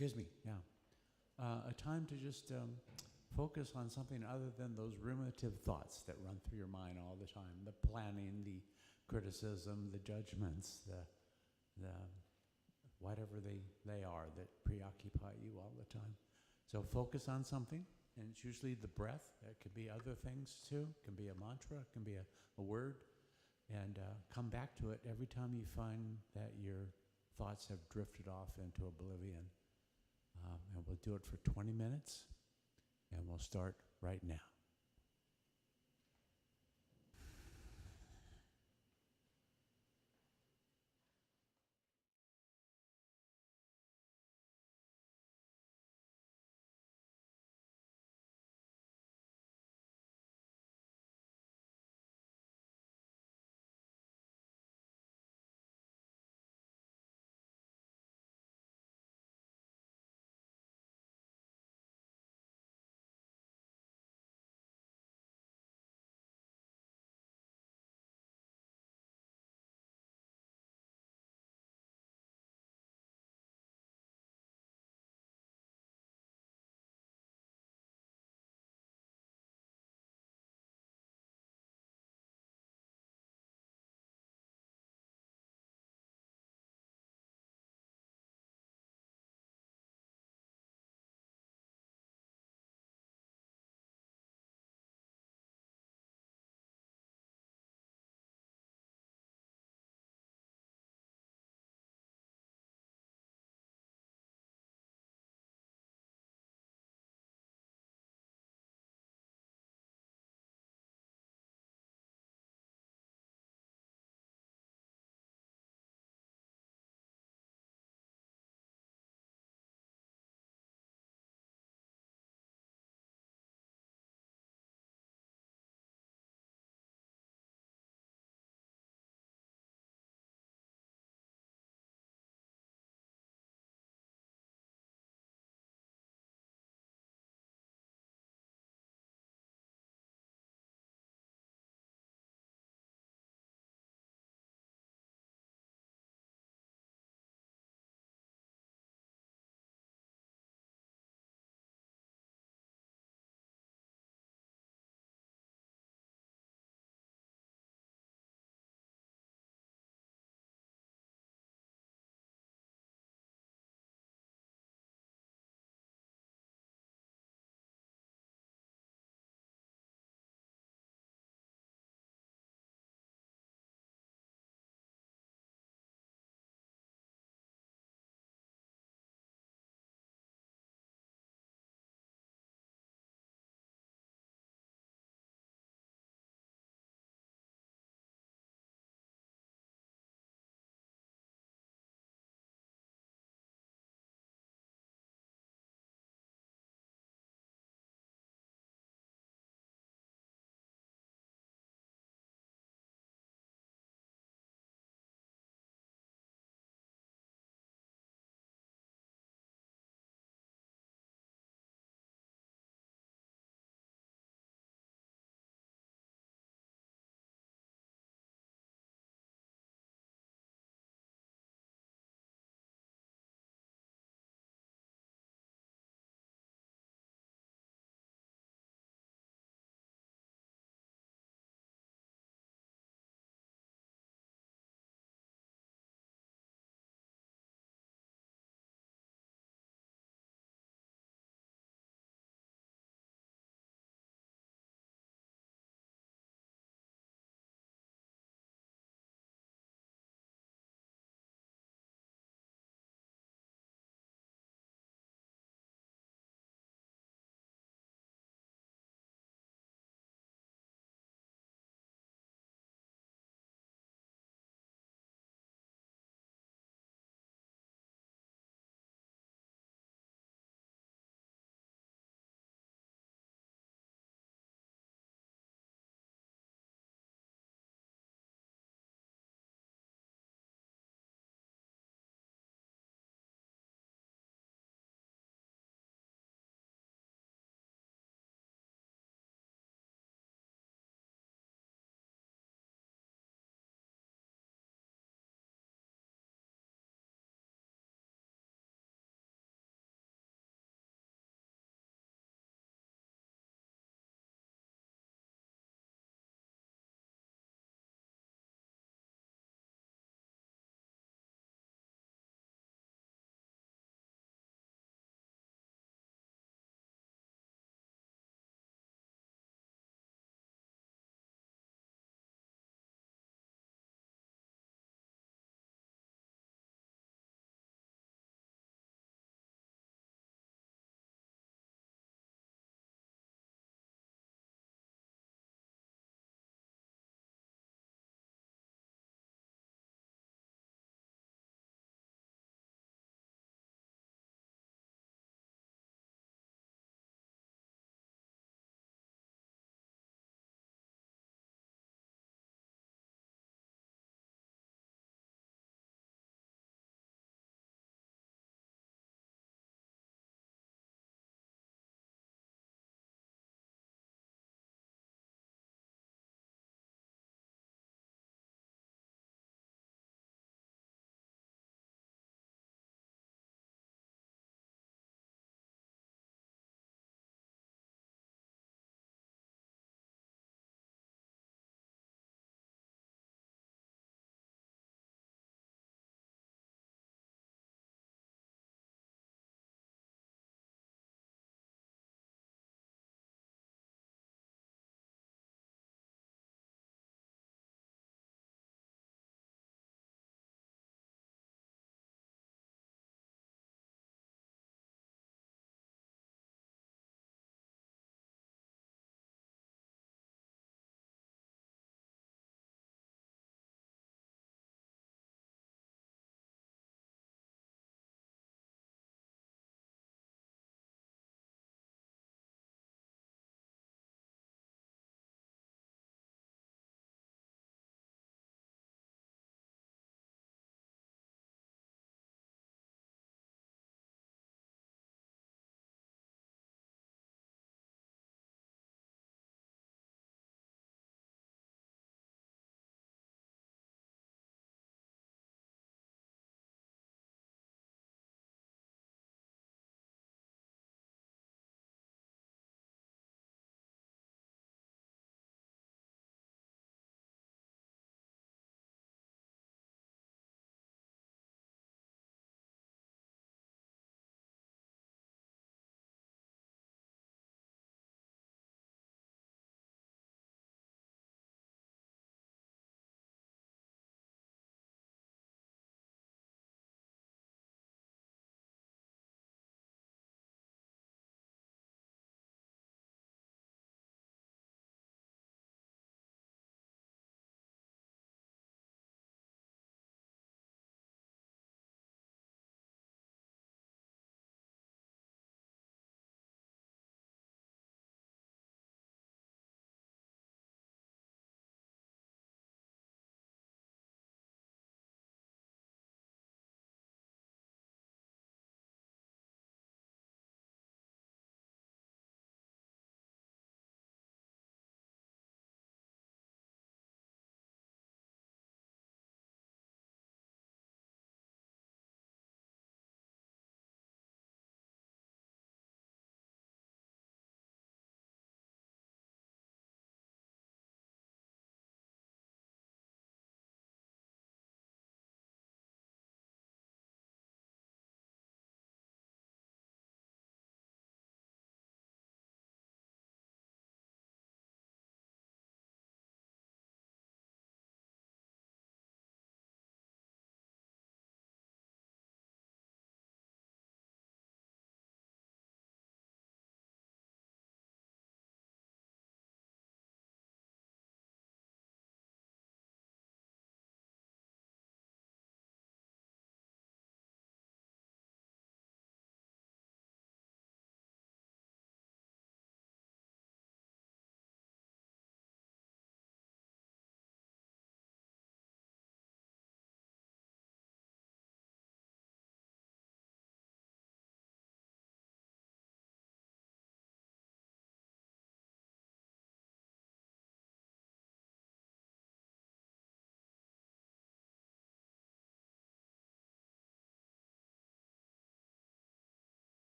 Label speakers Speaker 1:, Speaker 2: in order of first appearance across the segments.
Speaker 1: Excuse me, yeah. A time to just focus on something other than those ruminative thoughts that run through your mind all the time, the planning, the criticism, the judgments, the whatever they are that preoccupy you all the time. So focus on something, and it's usually the breath. It could be other things too. It can be a mantra, it can be a word, and come back to it every time you find that your thoughts have drifted off into oblivion. And we'll do it for 20 minutes, and we'll start right now.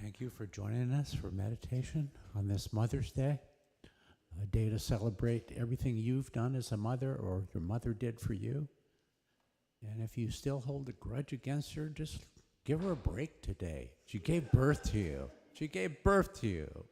Speaker 1: Thank you for joining us for meditation on this Mother's Day, a day to celebrate everything you've done as a mother or your mother did for you. And if you still hold a grudge against her, just give her a break today. She gave birth to you. She gave birth to you.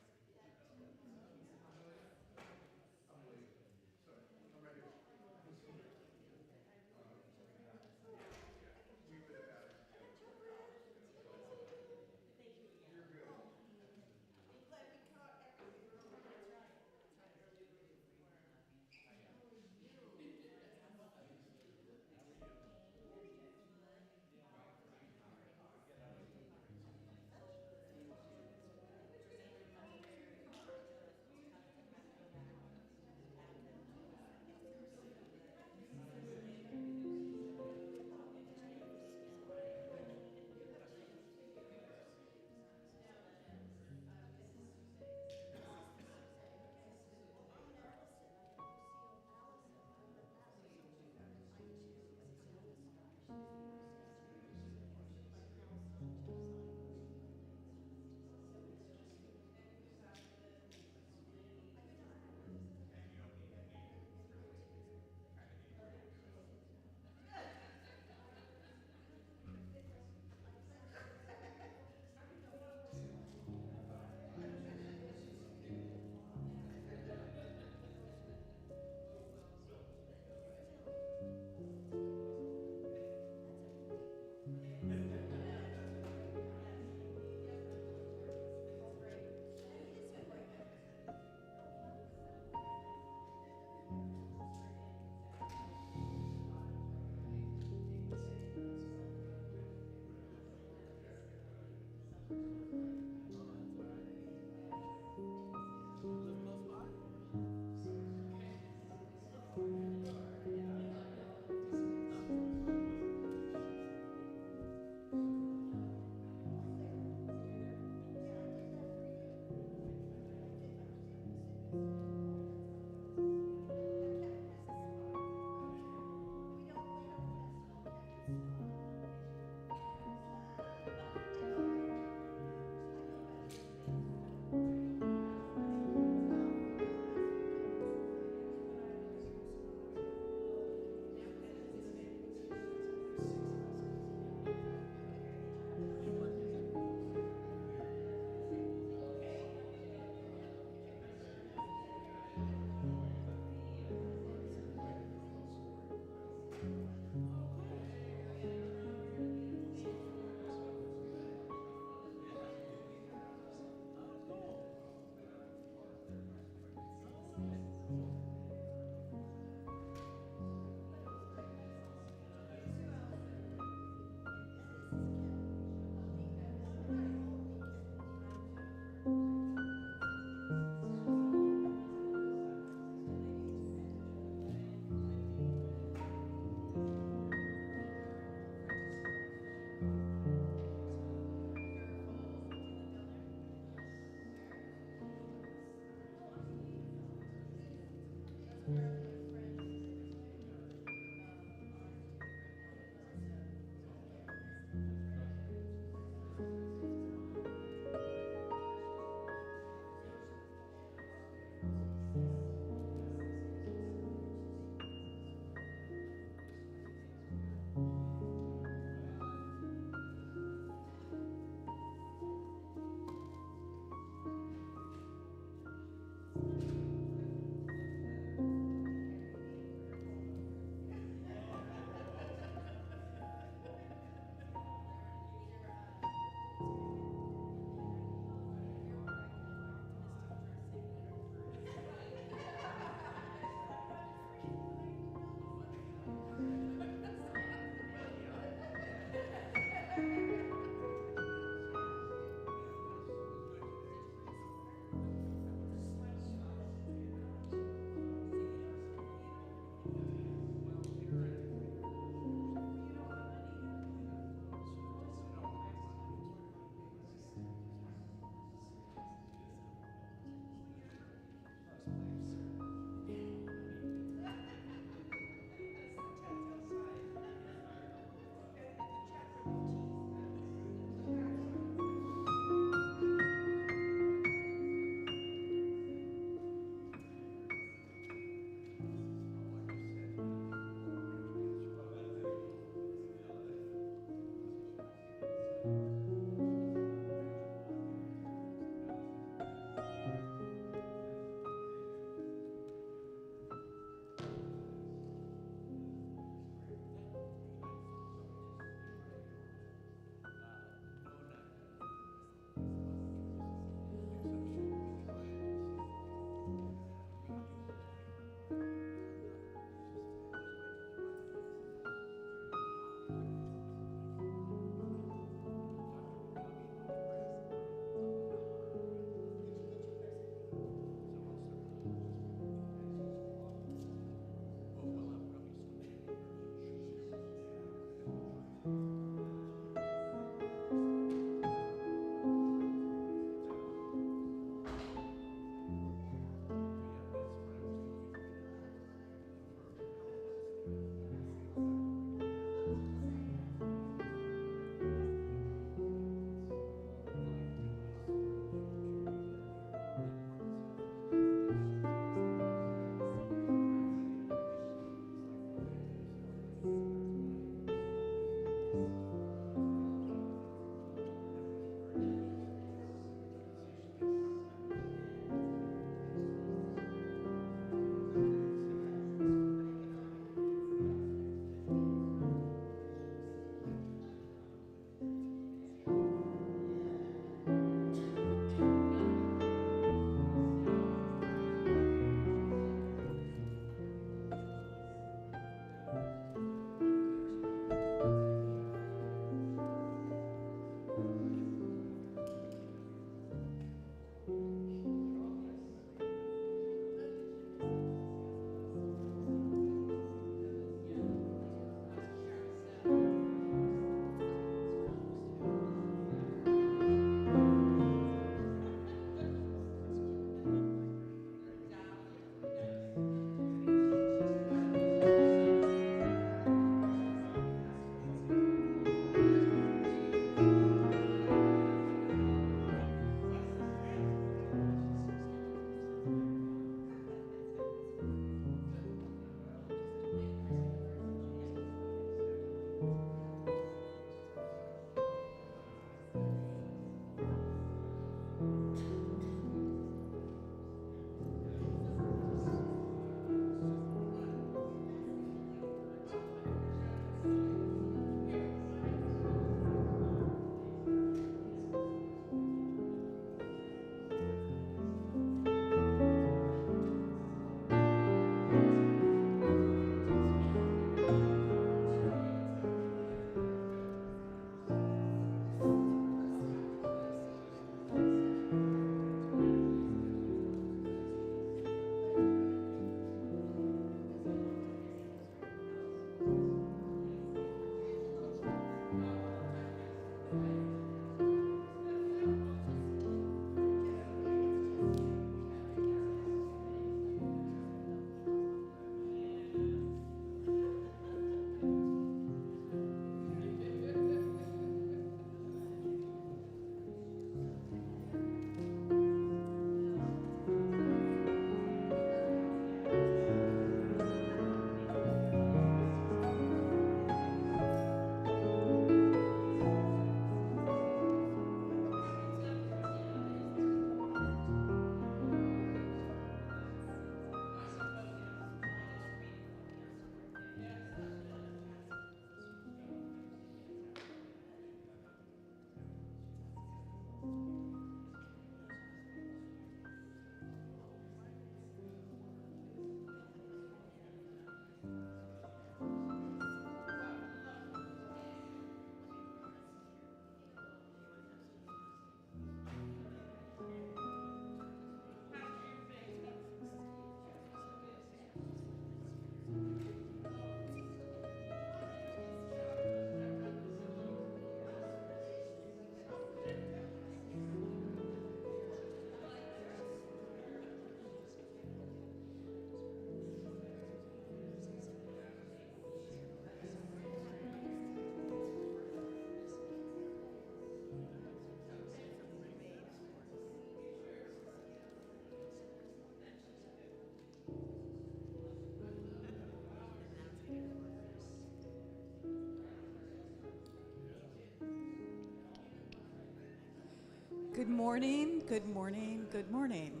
Speaker 2: Good morning, good morning, good morning.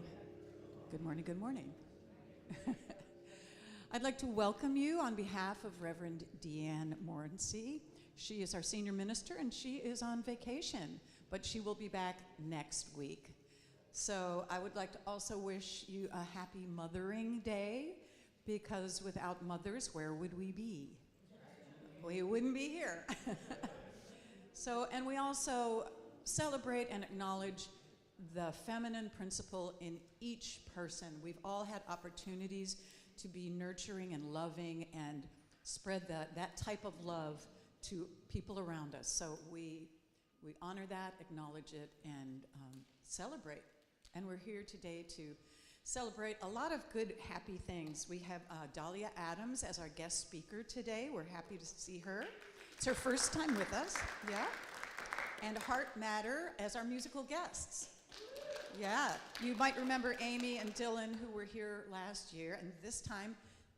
Speaker 2: Good morning, good morning. I'd like to welcome you on behalf of Reverend Deanne Morency. She is our senior minister and she is on vacation, but she will be back next week. So I would like to also wish you a happy Mothering Day, because without mothers, where would we be? We wouldn't be here. So, and we also celebrate and acknowledge the feminine principle in each person. We've all had opportunities to be nurturing and loving and spread that type of love to people around us. So we honor that, acknowledge it, and celebrate. And we're here today to celebrate a lot of good, happy things. We have Dahlia Adams as our guest speaker today. We're happy to see her. It's her first time with us, yeah. And Heart Matter as our musical guests. Yeah, you might remember Amy and Dylan, who were here last year, and this time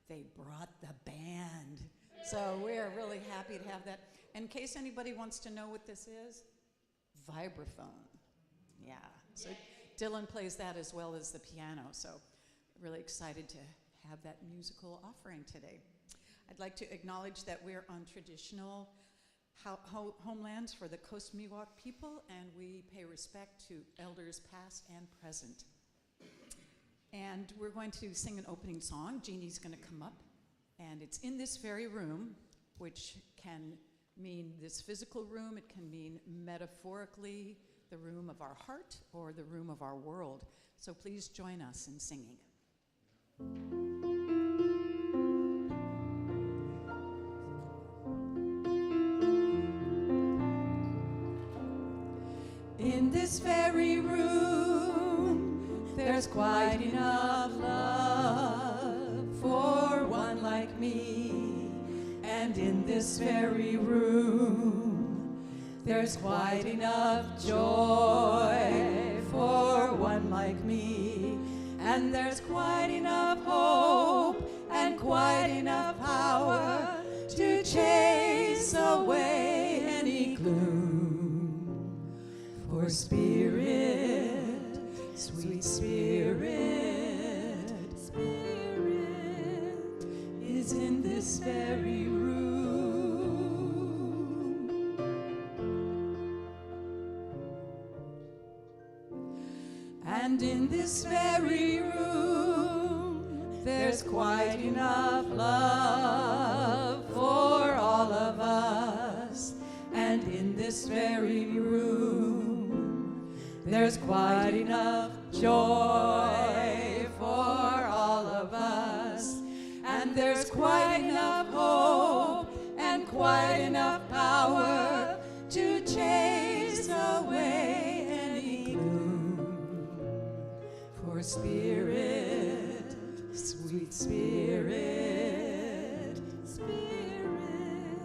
Speaker 2: they brought the band. So we're really happy to have that. In case anybody wants to know what this is, vibraphone. Yeah, so Dylan plays that as well as the piano, so really excited to have that musical offering today. I'd like to acknowledge that we're on traditional homelands for the Coast Miwok people, and we pay respect to elders past and present. And we're going to sing an opening song. Jeannie's going to come up, and it's in this very room, which can mean this physical room, it can mean metaphorically the room of our heart or the room of our world. So please join us in singing. In this very room, there's quite enough love for one like me. And in this very room, there's quite enough joy for one like me. And there's quite enough hope and quite enough power to chase away any gloom. For Spirit, sweet Spirit, Spirit is in this very room. And in this very room, there's quite enough love for all of us. And in this very room, there's quite enough joy for all of us. And there's quite enough hope and quite enough power to chase away any gloom. For Spirit, sweet Spirit, Spirit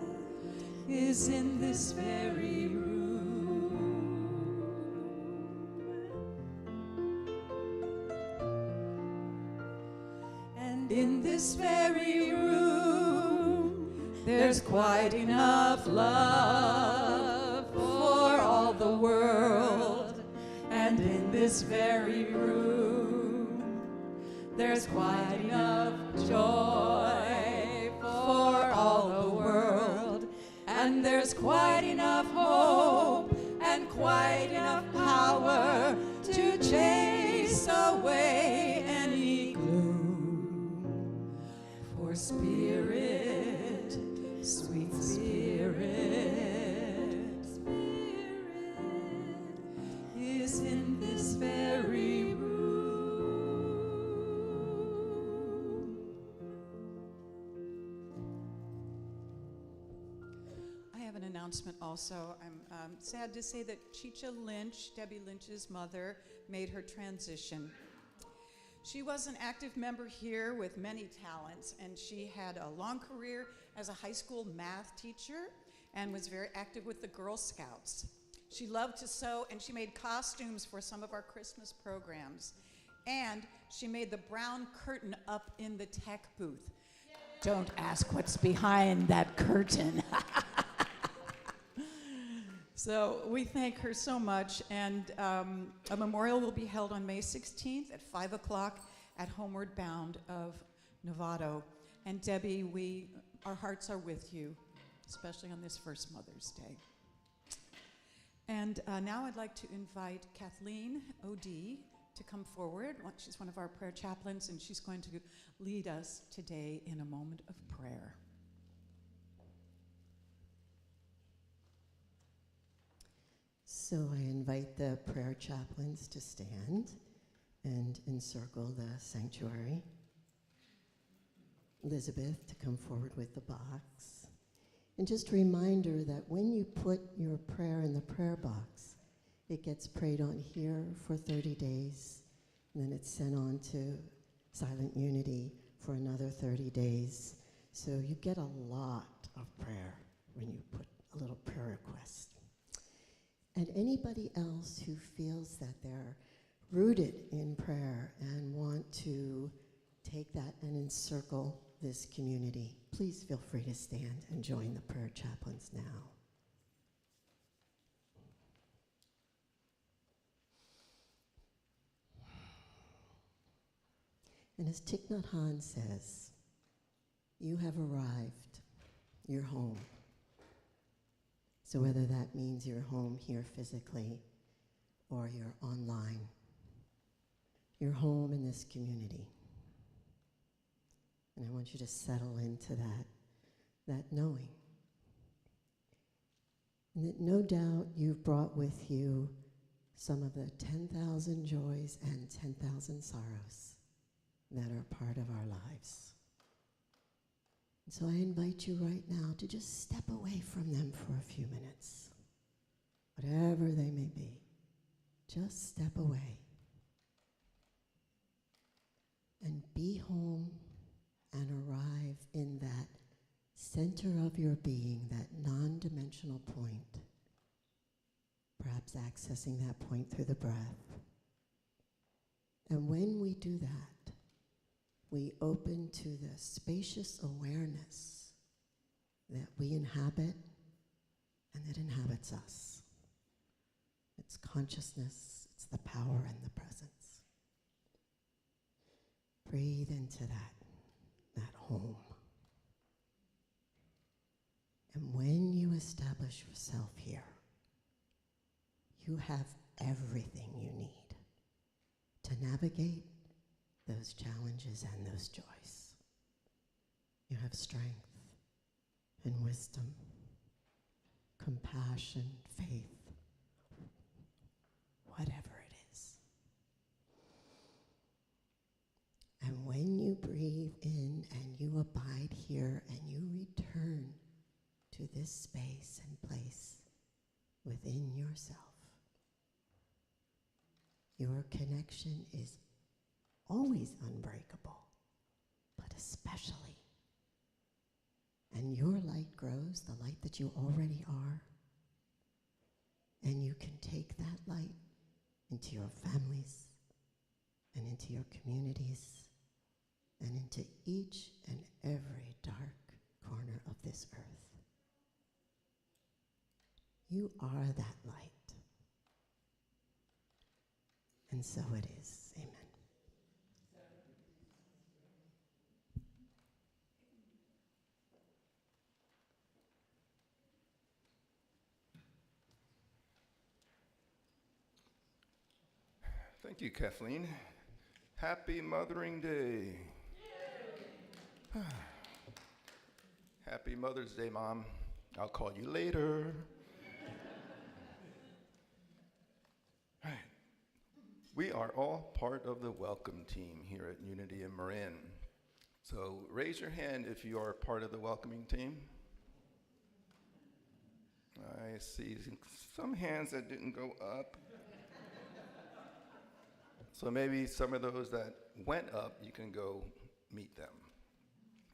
Speaker 2: is in this very room. In this very room, there's quite enough love for all the world. And in this very room, there's quite enough joy for all the world. And there's quite enough hope and quite enough power to chase away any gloom. For Spirit, sweet Spirit, Spirit is in this very room. I have an announcement also. I'm sad to say that Chicha Lynch, Debbie Lynch's mother, made her transition. She was an active member here with many talents, and she had a long career as a high school math teacher and was very active with the Girl Scouts. She loved to sew, and she made costumes for some of our Christmas programs. And she made the brown curtain up in the tech booth. Don't ask what's behind that curtain. So we thank her so much, and a memorial will be held on May 16th at 5 o'clock at Homeward Bound of Novato. And Debbie, our hearts are with you, especially on this first Mother's Day. And now I'd like to invite Kathleen O'D to come forward. She's one of our prayer chaplains, and she's going to lead us today in a moment of prayer.
Speaker 3: So I invite the prayer chaplains to stand and encircle the sanctuary. Elizabeth to come forward with the box. And just a reminder that when you put your prayer in the prayer box, it gets prayed on here for 30 days, and then it's sent on to Silent Unity for another 30 days. So you get a lot of prayer when you put a little prayer request. And anybody else who feels that they're rooted in prayer and want to take that and encircle this community, please feel free to stand and join the prayer chaplains now. And as Thich Nhat Hanh says, you have arrived, you're home. So whether that means you're home here physically or you're online, you're home in this community. And I want you to settle into that knowing. And that no doubt you've brought with you some of the 10,000 joys and 10,000 sorrows that are part of our lives. And so I invite you right now to just step away from them for a few minutes, whatever they may be. Just step away and be home and arrive in that center of your being, that non-dimensional point, perhaps accessing that point through the breath. And when we do that, we open to the spacious awareness that we inhabit and that inhabits us. It's consciousness, it's the power and the presence. Breathe into that home. And when you establish yourself here, you have everything you need to navigate those challenges and those joys. You have strength and wisdom, compassion, faith, whatever it is. And when you breathe in and you abide here and you return to this space and place within yourself, your connection is always unbreakable, but especially. And your light grows, the light that you already are, and you can take that light into your families and into your communities and into each and every dark corner of this earth. You are that light. And so it is. Amen.
Speaker 4: Thank you, Kathleen. Happy Mothering Day. Happy Mother's Day, Mom. I'll call you later. All right. We are all part of the welcome team here at Unity in Marin. So raise your hand if you are part of the welcoming team. I see some hands that didn't go up. So maybe some of those that went up, you can go meet them.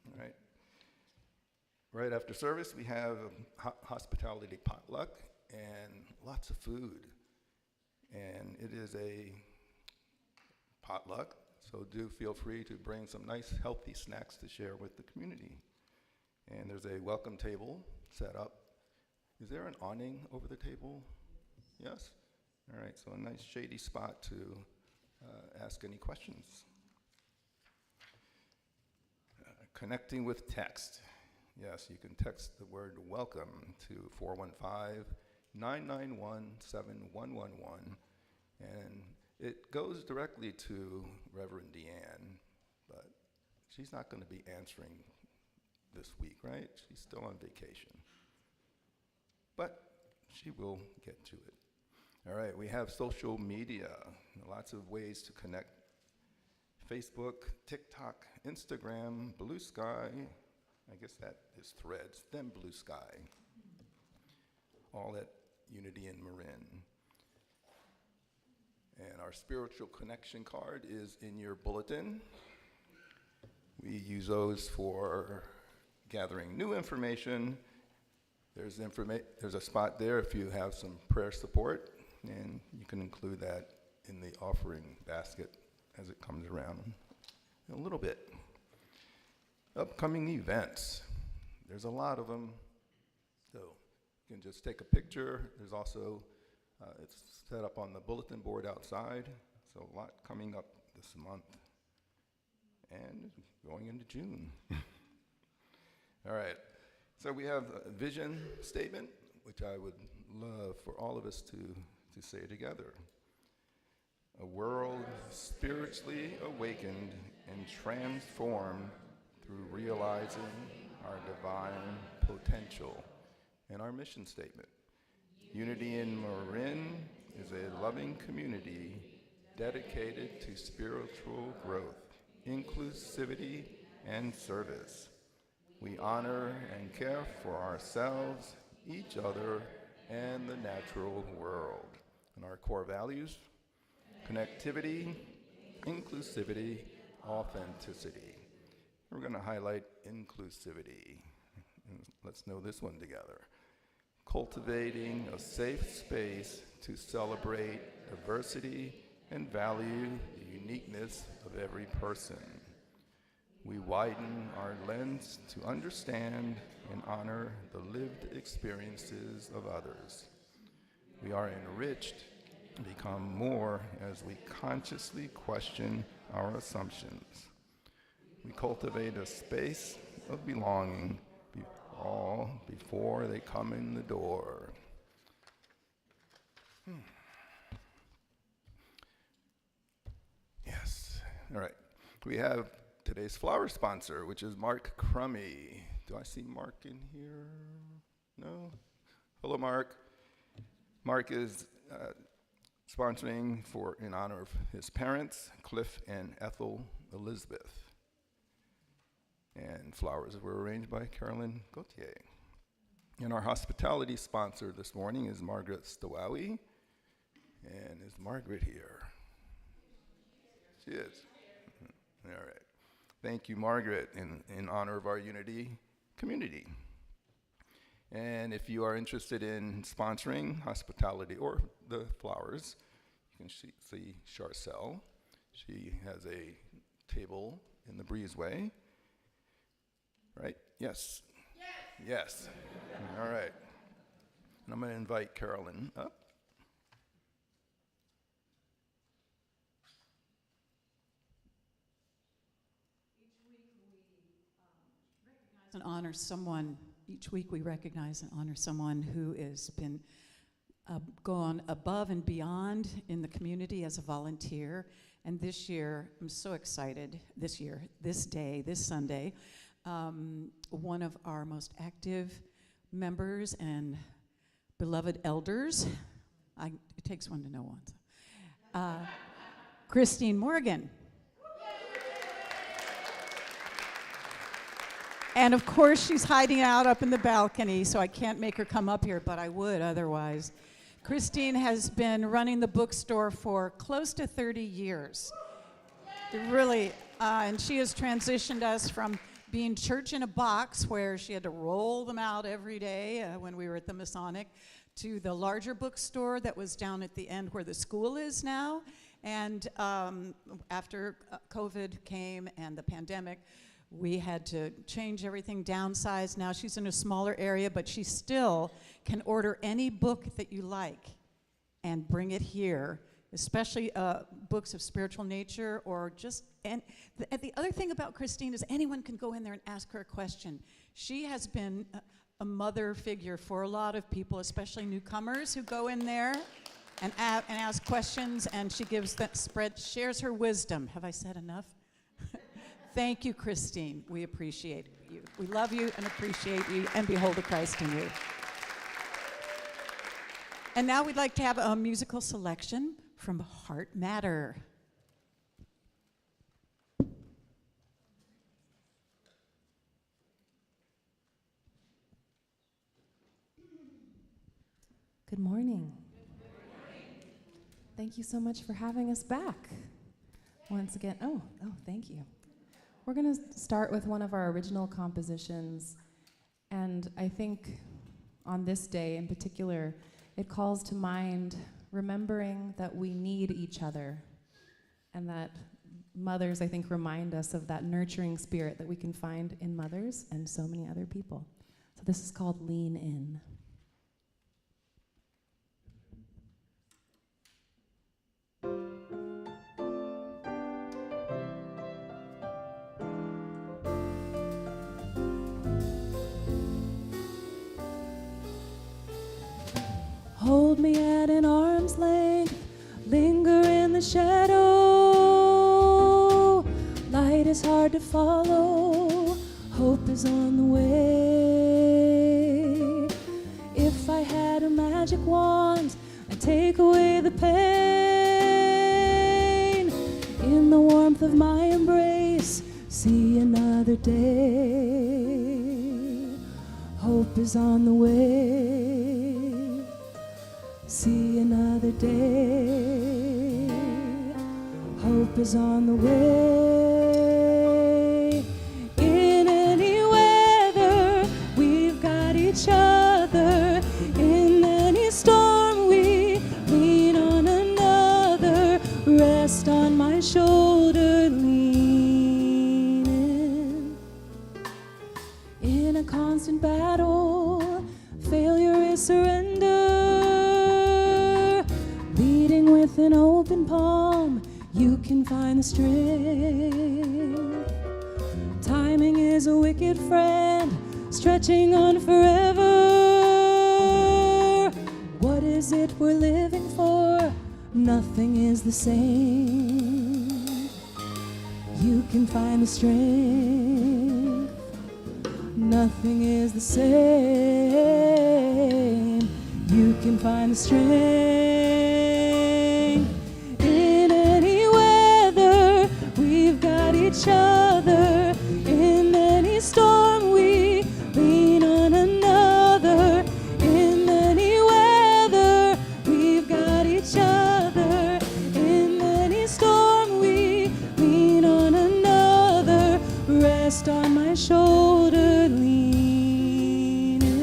Speaker 4: All right. Right after service, we have a hospitality potluck and lots of food. And it is a potluck, so do feel free to bring some nice, healthy snacks to share with the community. And there's a welcome table set up Is there an awning over the table? Yes? All right, so a nice shady spot to ask any questions. Connecting with text. Yes, you can text the word welcome to 415-991-7111, and it goes directly to Reverend Deanne, but she's not going to be answering this week, right? She's still on vacation. But she will get to it. All right, we have social media, lots of ways to connect. Facebook, TikTok, Instagram, Blue Sky, I guess that is Threads, then Blue Sky, all at Unity in Marin. And our spiritual connection card is in your bulletin. We use those for gathering new information. There's a spot there if you have some prayer support, and you can include that in the offering basket as it comes around in a little bit. Upcoming events. There's a lot of them, so you can just take a picture. There's also, it's set up on the bulletin board outside, so a lot coming up this month and going into June. All right, so we have a vision statement, which I would love for all of us to say together. A world spiritually awakened and transformed through realizing our divine potential. And our mission statement. Unity in Marin is a loving community dedicated to spiritual growth, inclusivity, and service. We honor and care for ourselves, each other, and the natural world. And our core values: connectivity, inclusivity, authenticity. We're going to highlight inclusivity. Let's know this one together. Cultivating a safe space to celebrate diversity and value the uniqueness of every person. We widen our lens to understand and honor the lived experiences of others. We are enriched and become more as we consciously question our assumptions. We cultivate a space of belonging all before they come in the door. Yes. All right. We have today's flower sponsor, which is Mark Crummy. Do I see Mark in here? No? Hello, Mark. Mark is sponsoring in honor of his parents, Cliff and Ethel Elizabeth. And flowers were arranged by Carolyn Gauthier. And our hospitality sponsor this morning is Margaret Stowowie. And is Margaret here? She is. All right. Thank you, Margaret, in honor of our Unity community. And if you are interested in sponsoring hospitality or the flowers, you can see Charcel. She has a table in the breezeway. Right? Yes? Yes. All right. And I'm going to invite Carolyn up.
Speaker 2: And honor someone. Each week we recognize and honor someone who has been gone above and beyond in the community as a volunteer. And this year, I'm so excited. This Sunday, one of our most active members and beloved elders, it takes one to know one, Christine Morgan. And of course, she's hiding out up in the balcony, so I can't make her come up here, but I would otherwise. Christine has been running the bookstore for close to 30 years. Really, and she has transitioned us from being church in a box, where she had to roll them out every day when we were at the Masonic, to the larger bookstore that was down at the end where the school is now. And after COVID came and the pandemic, We had to change everything, downsize. Now she's in a smaller area, but she still can order any book that you like and bring it here, especially books of spiritual nature or just, and the other thing about Christine is anyone can go in there and ask her a question. She has been a mother figure for a lot of people, especially newcomers who go in there and ask questions, and she shares her wisdom. Have I said enough? Thank you, Christine. We appreciate you. We love you and appreciate you, and behold the Christ in you. And now we'd like to have a musical selection from Heart Matter.
Speaker 5: Good morning. Thank you so much for having us back. Once again, thank you. We're going to start with one of our original compositions, and I think on this day in particular, it calls to mind remembering that we need each other, and that mothers, I think, remind us of that nurturing spirit that we can find in mothers and so many other people. So this is called Lean In. Hold me at an arm's length, linger in the shadow. Light is hard to follow, hope is on the way. If I had a magic wand, I'd take away the pain. In the warmth of my embrace, see another day. Hope is on the way. See another day. Hope is on the way. In any weather, we've got each other. In any storm, we lean on another. Rest on my shoulder, lean in a constant battle, failure is surrender. With an open palm, you can find the strength. Timing is a wicked friend, stretching on forever. What is it we're living for? Nothing is the same. You can find the strength. Nothing is the same. You can find the strength. Each other. In any storm, we lean on another. In any weather, we've got each other. In any storm, we lean on another. Rest on my shoulder, lean in.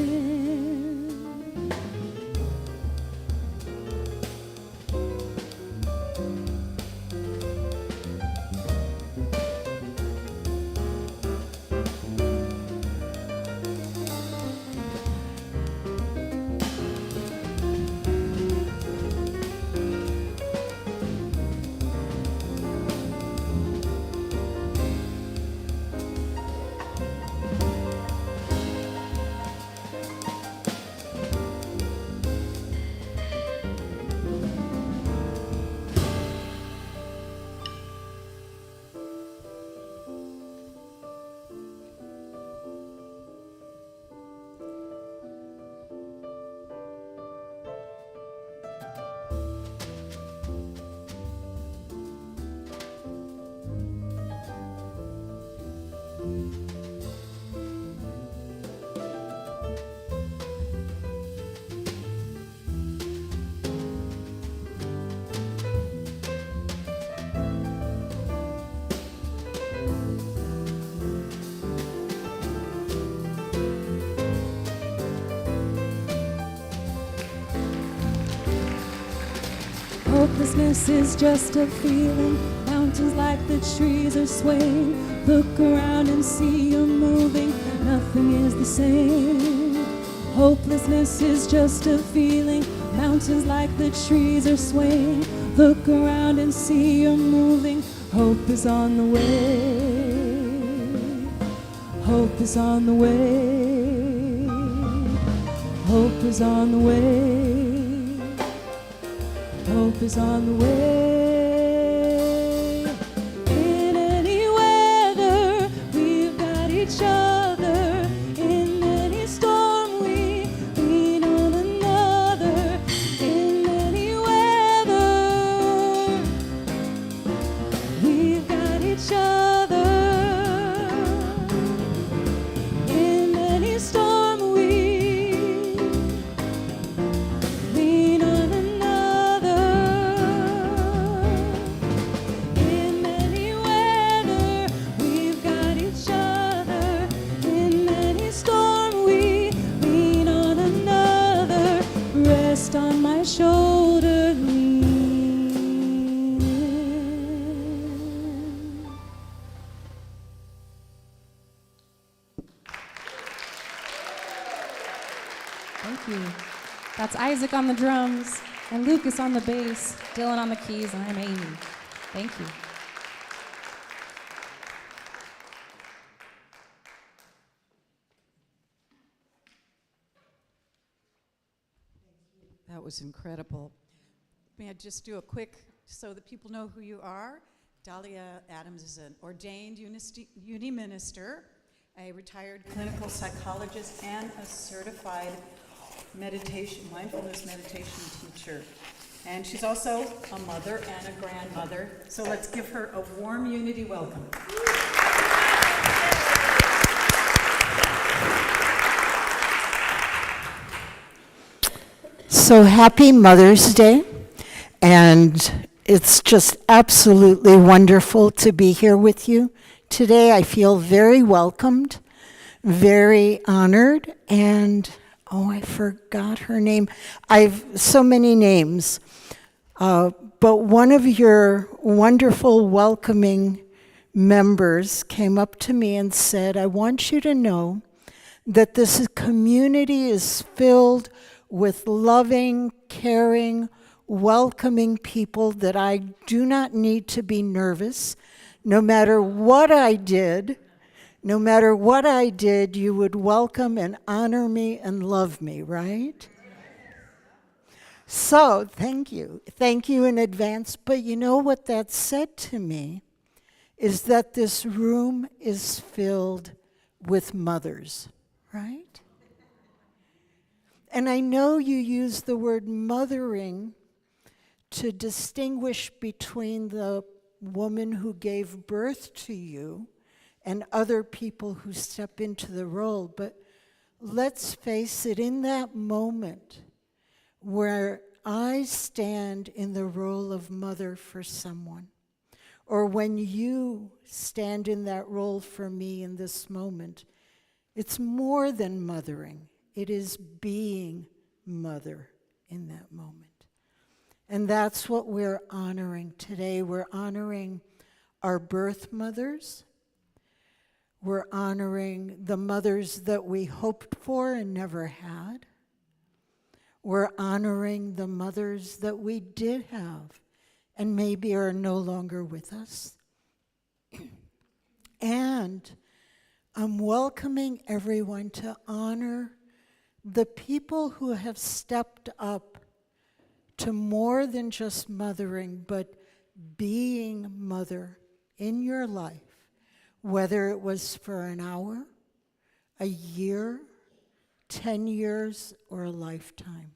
Speaker 5: Hopelessness is just a feeling, Mountains like the trees are swaying. Look around and see you're moving. Nothing is the same. Hopelessness is just a feeling. Mountains like the trees are swaying. Look around and see you're moving. Hope is on the way. Hope is on the way. Hope is on the way. Hope is on the way. In any weather, we've got each other. In any storm, we lean on another. In any weather, we've got each other. In any storm, we lean on another. In any weather, we've got each other. In any storm, we lean on another. Rest on my shoulder, lean in. Thank you. That's Isaac on the drums, and Lucas on the bass, Dylan on the keys, and I'm Amy. Thank you.
Speaker 2: That was incredible. May I just do a quick, so that people know who you are? Dahlia Adams is an ordained uni minister, a retired clinical psychologist, and a certified mindfulness meditation teacher. And she's also a mother and a grandmother. So let's give her a warm Unity welcome.
Speaker 6: So happy Mother's Day, and it's just absolutely wonderful to be here with you. Today I feel very welcomed, very honored, and I forgot her name. I've so many names, but one of your wonderful welcoming members came up to me and said, I want you to know that this community is filled with loving, caring, welcoming people, that I do not need to be nervous. No matter what I did, you would welcome and honor me and love me, right? So, thank you. Thank you in advance. But you know what that said to me is that this room is filled with mothers, right? And I know you use the word mothering to distinguish between the woman who gave birth to you and other people who step into the role. But let's face it, in that moment where I stand in the role of mother for someone, or when you stand in that role for me in this moment, it's more than mothering. It is being mother in that moment. And that's what we're honoring today. We're honoring our birth mothers. We're honoring the mothers that we hoped for and never had. We're honoring the mothers that we did have and maybe are no longer with us. And I'm welcoming everyone to honor the people who have stepped up to more than just mothering, but being mother in your life, whether it was for an hour, a year, 10 years, or a lifetime.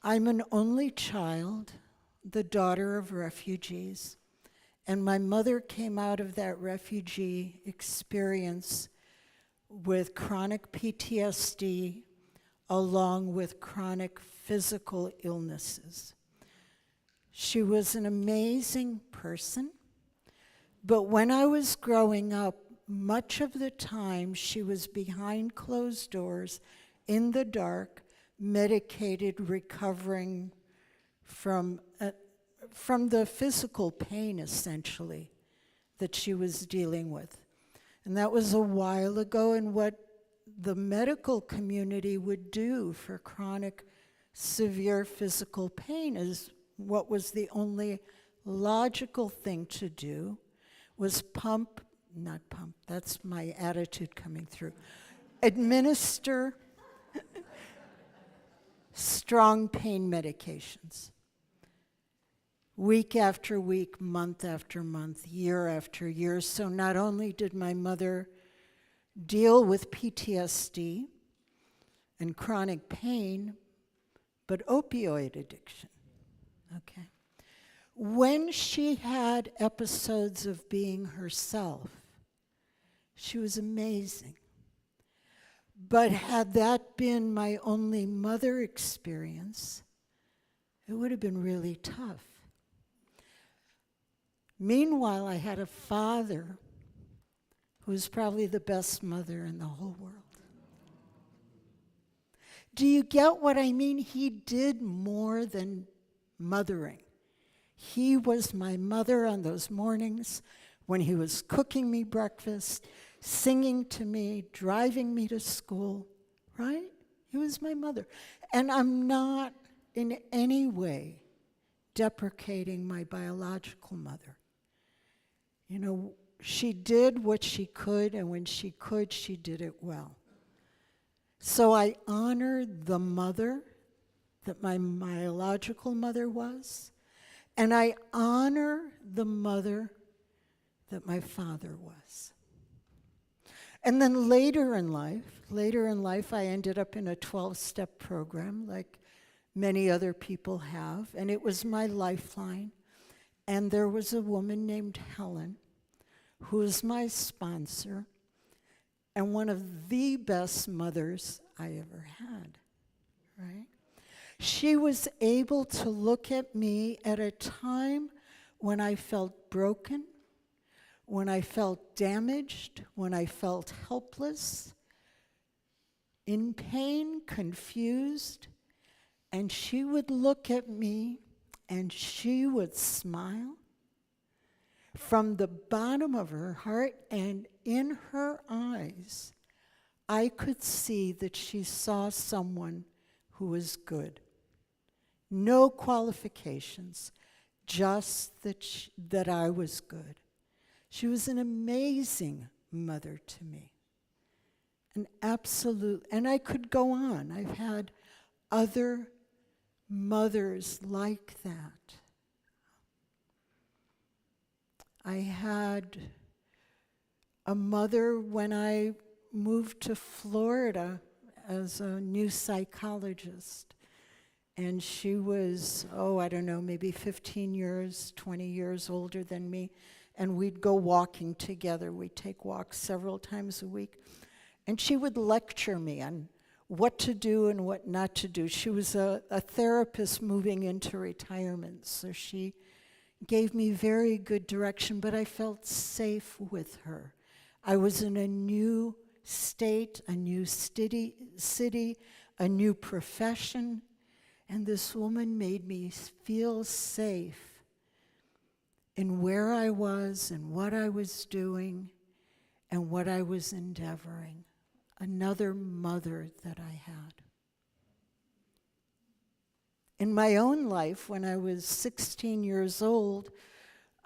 Speaker 6: I'm an only child, the daughter of refugees, and my mother came out of that refugee experience with chronic PTSD along with chronic physical illnesses. She was an amazing person, but when I was growing up, much of the time she was behind closed doors in the dark, medicated, recovering from from the physical pain, essentially, that she was dealing with. And that was a while ago, and what the medical community would do for chronic, severe physical pain is what was the only logical thing to do was that's my attitude coming through, administer strong pain medications. Week after week, month after month, year after year. So not only did my mother deal with PTSD and chronic pain, but opioid addiction. Okay. When she had episodes of being herself, she was amazing. But had that been my only mother experience, it would have been really tough. Meanwhile, I had a father who was probably the best mother in the whole world. Do you get what I mean? He did more than mothering. He was my mother on those mornings when he was cooking me breakfast, singing to me, driving me to school, right? He was my mother. And I'm not in any way deprecating my biological mother. You know, she did what she could, and when she could, she did it well. So I honor the mother that my biological mother was, and I honor the mother that my father was. And then later in life, I ended up in a 12-step program like many other people have, and it was my lifeline. And there was a woman named Helen, who was my sponsor, and one of the best mothers I ever had, right? She was able to look at me at a time when I felt broken, when I felt damaged, when I felt helpless, in pain, confused, and she would look at me and she would smile from the bottom of her heart, and in her eyes, I could see that she saw someone who was good. No qualifications, just that I was good. She was an amazing mother to me. An absolute, and I could go on. I've had other mothers like that. I had a mother when I moved to Florida as a new psychologist. And she was, maybe 15 years, 20 years older than me. And we'd go walking together. We'd take walks several times a week. And she would lecture me on what to do and what not to do. She was a therapist moving into retirement, so she gave me very good direction, but I felt safe with her. I was in a new state, a new city, a new profession, and this woman made me feel safe in where I was and what I was doing and what I was endeavoring. Another mother that I had. In my own life, when I was 16 years old,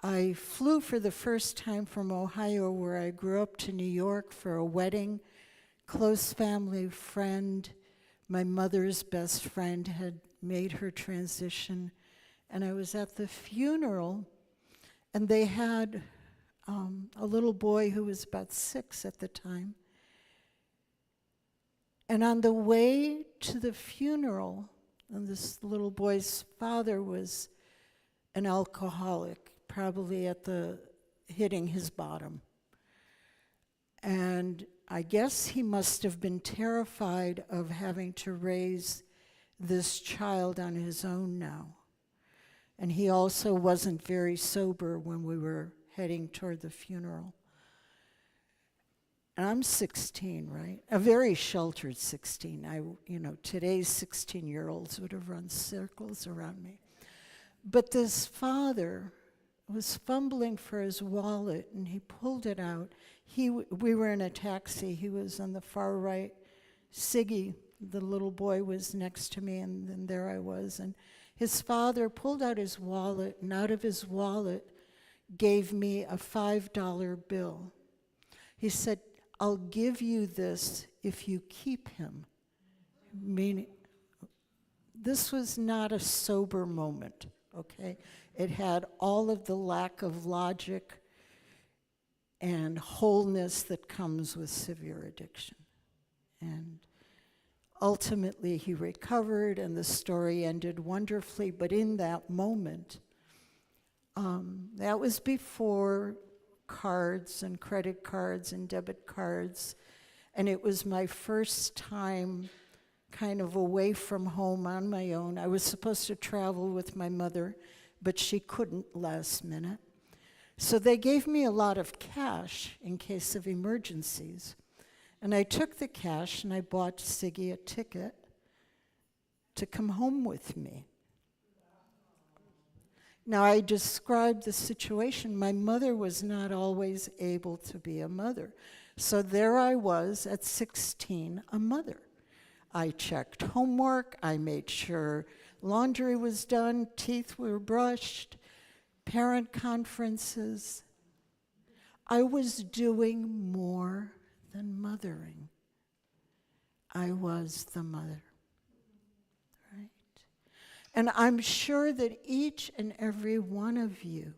Speaker 6: I flew for the first time from Ohio, where I grew up, to New York for a wedding. Close family friend, my mother's best friend, had made her transition, and I was at the funeral, and they had a little boy who was about 6 at the time. And on the way to the funeral, and this little boy's father was an alcoholic, probably hitting his bottom. And I guess he must have been terrified of having to raise this child on his own now. And he also wasn't very sober when we were heading toward the funeral. And I'm 16, right? A very sheltered 16. Today's 16-year-olds would have run circles around me. But this father was fumbling for his wallet, and he pulled it out. We were in a taxi. He was on the far right. Siggy, the little boy, was next to me, and then there I was. And his father pulled out his wallet, and out of his wallet gave me a $5 bill. He said, "I'll give you this if you keep him." Meaning, this was not a sober moment, okay? It had all of the lack of logic and wholeness that comes with severe addiction. And ultimately, he recovered, and the story ended wonderfully. But in that moment, that was before cards and credit cards and debit cards, and it was my first time kind of away from home on my own. I was supposed to travel with my mother, but she couldn't last minute. So they gave me a lot of cash in case of emergencies. And I took the cash and I bought Siggy a ticket to come home with me. Now, I described the situation. My mother was not always able to be a mother. So there I was at 16, a mother. I checked homework, I made sure laundry was done, teeth were brushed, parent conferences. I was doing more than mothering. I was the mother, right? And I'm sure that each and every one of you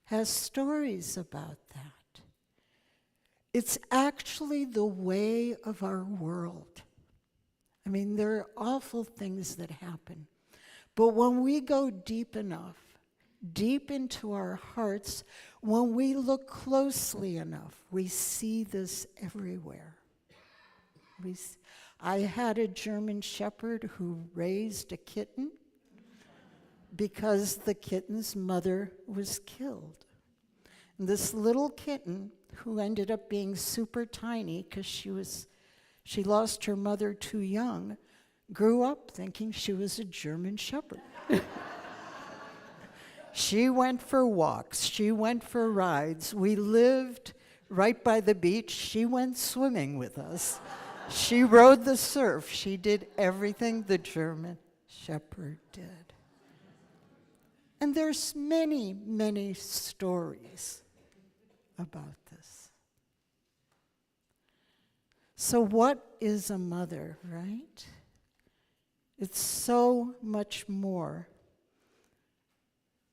Speaker 6: has stories about that. It's actually the way of our world. I mean, there are awful things that happen. But when we go deep enough, deep into our hearts, when we look closely enough, we see this everywhere. I had a German Shepherd who raised a kitten because the kitten's mother was killed. And this little kitten, who ended up being super tiny because she lost her mother too young, grew up thinking she was a German Shepherd. She went for walks, she went for rides. We lived right by the beach. She went swimming with us. She rode the surf. She did everything the German Shepherd did. And there's many, many stories about this. So what is a mother, right? It's so much more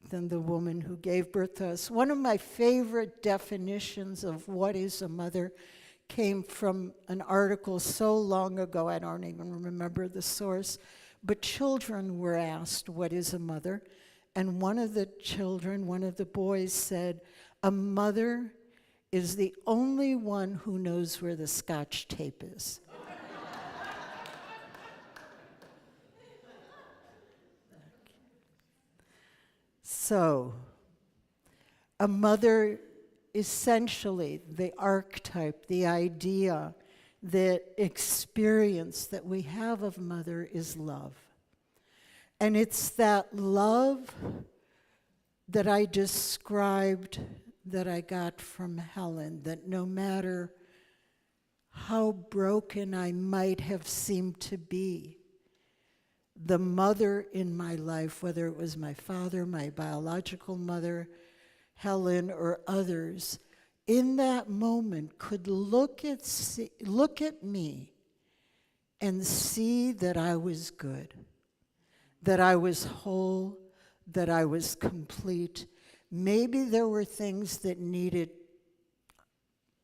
Speaker 6: than the woman who gave birth to us. One of my favorite definitions of what is a mother came from an article so long ago, I don't even remember the source, but children were asked, what is a mother? And one of the boys said, a mother is the only one who knows where the Scotch tape is. So, a mother, essentially, the archetype, the idea, the experience that we have of mother is love. And it's that love that I described that I got from Helen, that no matter how broken I might have seemed to be, the mother in my life, whether it was my father, my biological mother, Helen, or others, in that moment could look at me and see that I was good, that I was whole, that I was complete. Maybe there were things that needed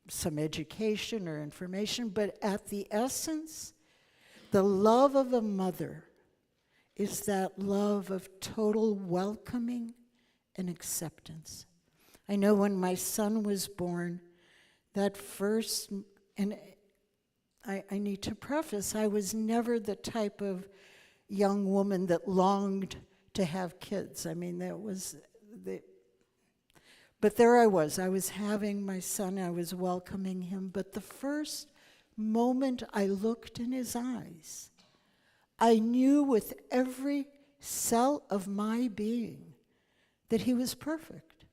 Speaker 6: some education or information, but at the essence, the love of a mother is that love of total welcoming and acceptance. I know when my son was born, that first, and I need to preface, I was never the type of young woman that longed to have kids. I mean, but there I was having my son, I was welcoming him, but the first moment I looked in his eyes, I knew with every cell of my being that he was perfect.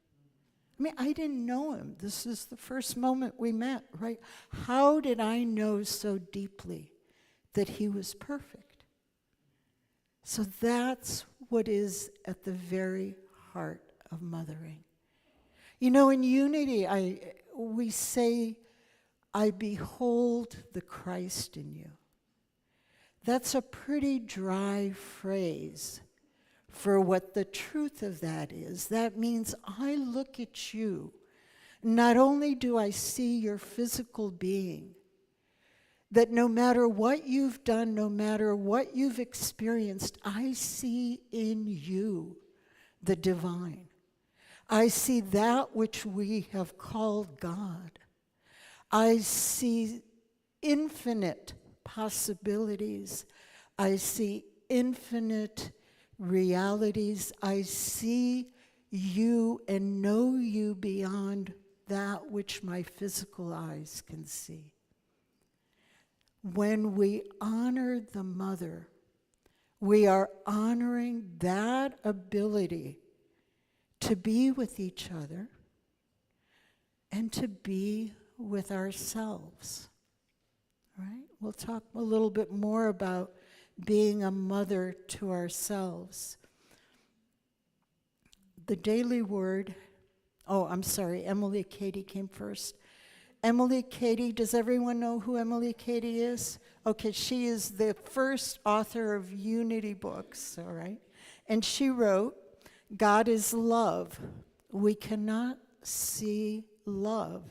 Speaker 6: I mean, I didn't know him. This is the first moment we met, right? How did I know so deeply that he was perfect? So that's what is at the very heart of mothering. You know, in unity, we say, I behold the Christ in you. That's a pretty dry phrase for what the truth of that is. That means I look at you. Not only do I see your physical being, that no matter what you've done, no matter what you've experienced, I see in you the divine. I see that which we have called God. I see infinite possibilities. I see infinite realities. I see you and know you beyond that which my physical eyes can see. When we honor the mother, we are honoring that ability to be with each other and to be with ourselves, right? We'll talk a little bit more about being a mother to ourselves. The daily word, I'm sorry, Emily Cady came first. Emily Cady, does everyone know who Emily Cady is? Okay, she is the first author of Unity books, all right? And she wrote, God is love. We cannot see love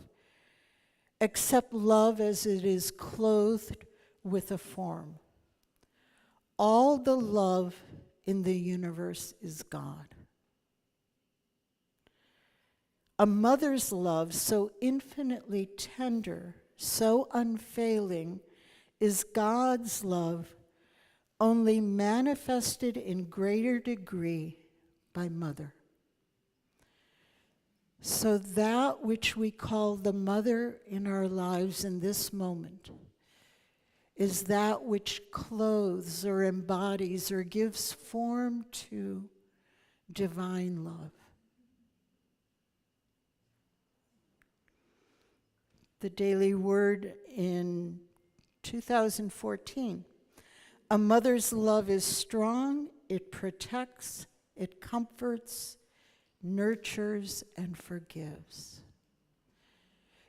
Speaker 6: except love as it is clothed with a form. All the love in the universe is God. A mother's love, so infinitely tender, so unfailing, is God's love, only manifested in greater degree by mother. So that which we call the mother in our lives in this moment is that which clothes or embodies or gives form to divine love. The Daily Word in 2014. A mother's love is strong, it protects, it comforts, nurtures, and forgives.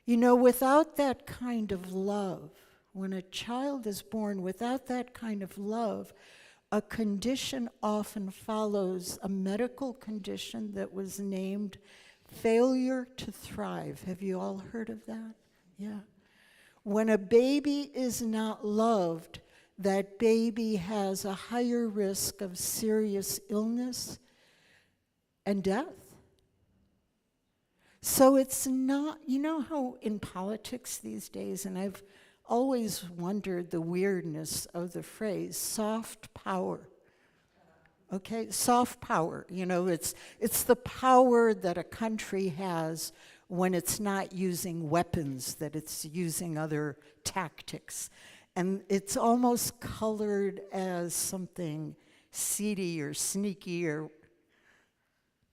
Speaker 6: You know, without that kind of love, when a child is born without that kind of love, a condition often follows, a medical condition that was named failure to thrive. Have you all heard of that? Yeah. When a baby is not loved, that baby has a higher risk of serious illness and death. So it's not, you know how in politics these days, and I've always wondered the weirdness of the phrase, soft power. Okay, soft power, you know, it's the power that a country has when it's not using weapons, that it's using other tactics. And it's almost colored as something seedy or sneaky or,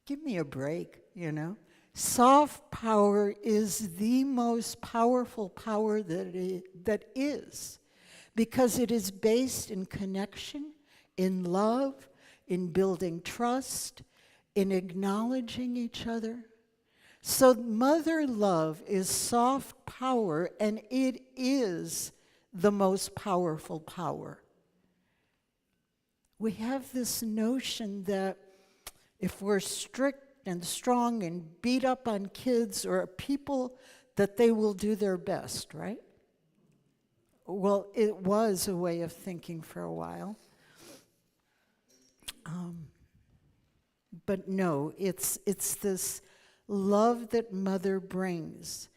Speaker 6: give me a break, you know. Soft power is the most powerful power that is, because it is based in connection, in love, in building trust, in acknowledging each other. So mother love is soft power, and it is the most powerful power. We have this notion that if we're strict and strong and beat up on kids or people, that they will do their best, right? Well, it was a way of thinking for a while. But no, it's this love that mother brings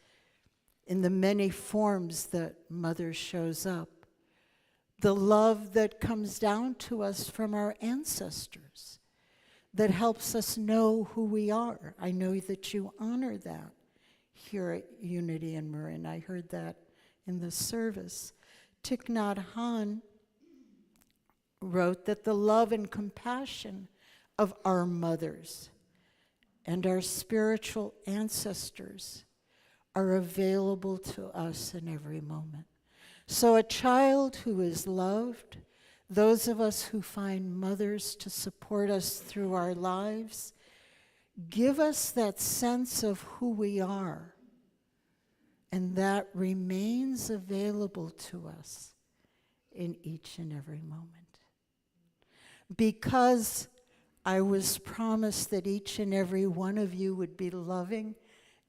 Speaker 6: in the many forms that mother shows up. The love that comes down to us from our ancestors, that helps us know who we are. I know that you honor that here at Unity in Marin. I heard that in the service. Thich Nhat Hanh wrote that the love and compassion of our mothers and our spiritual ancestors are available to us in every moment. So a child who is loved, those of us who find mothers to support us through our lives, give us that sense of who we are, and that remains available to us in each and every moment. Because I was promised that each and every one of you would be loving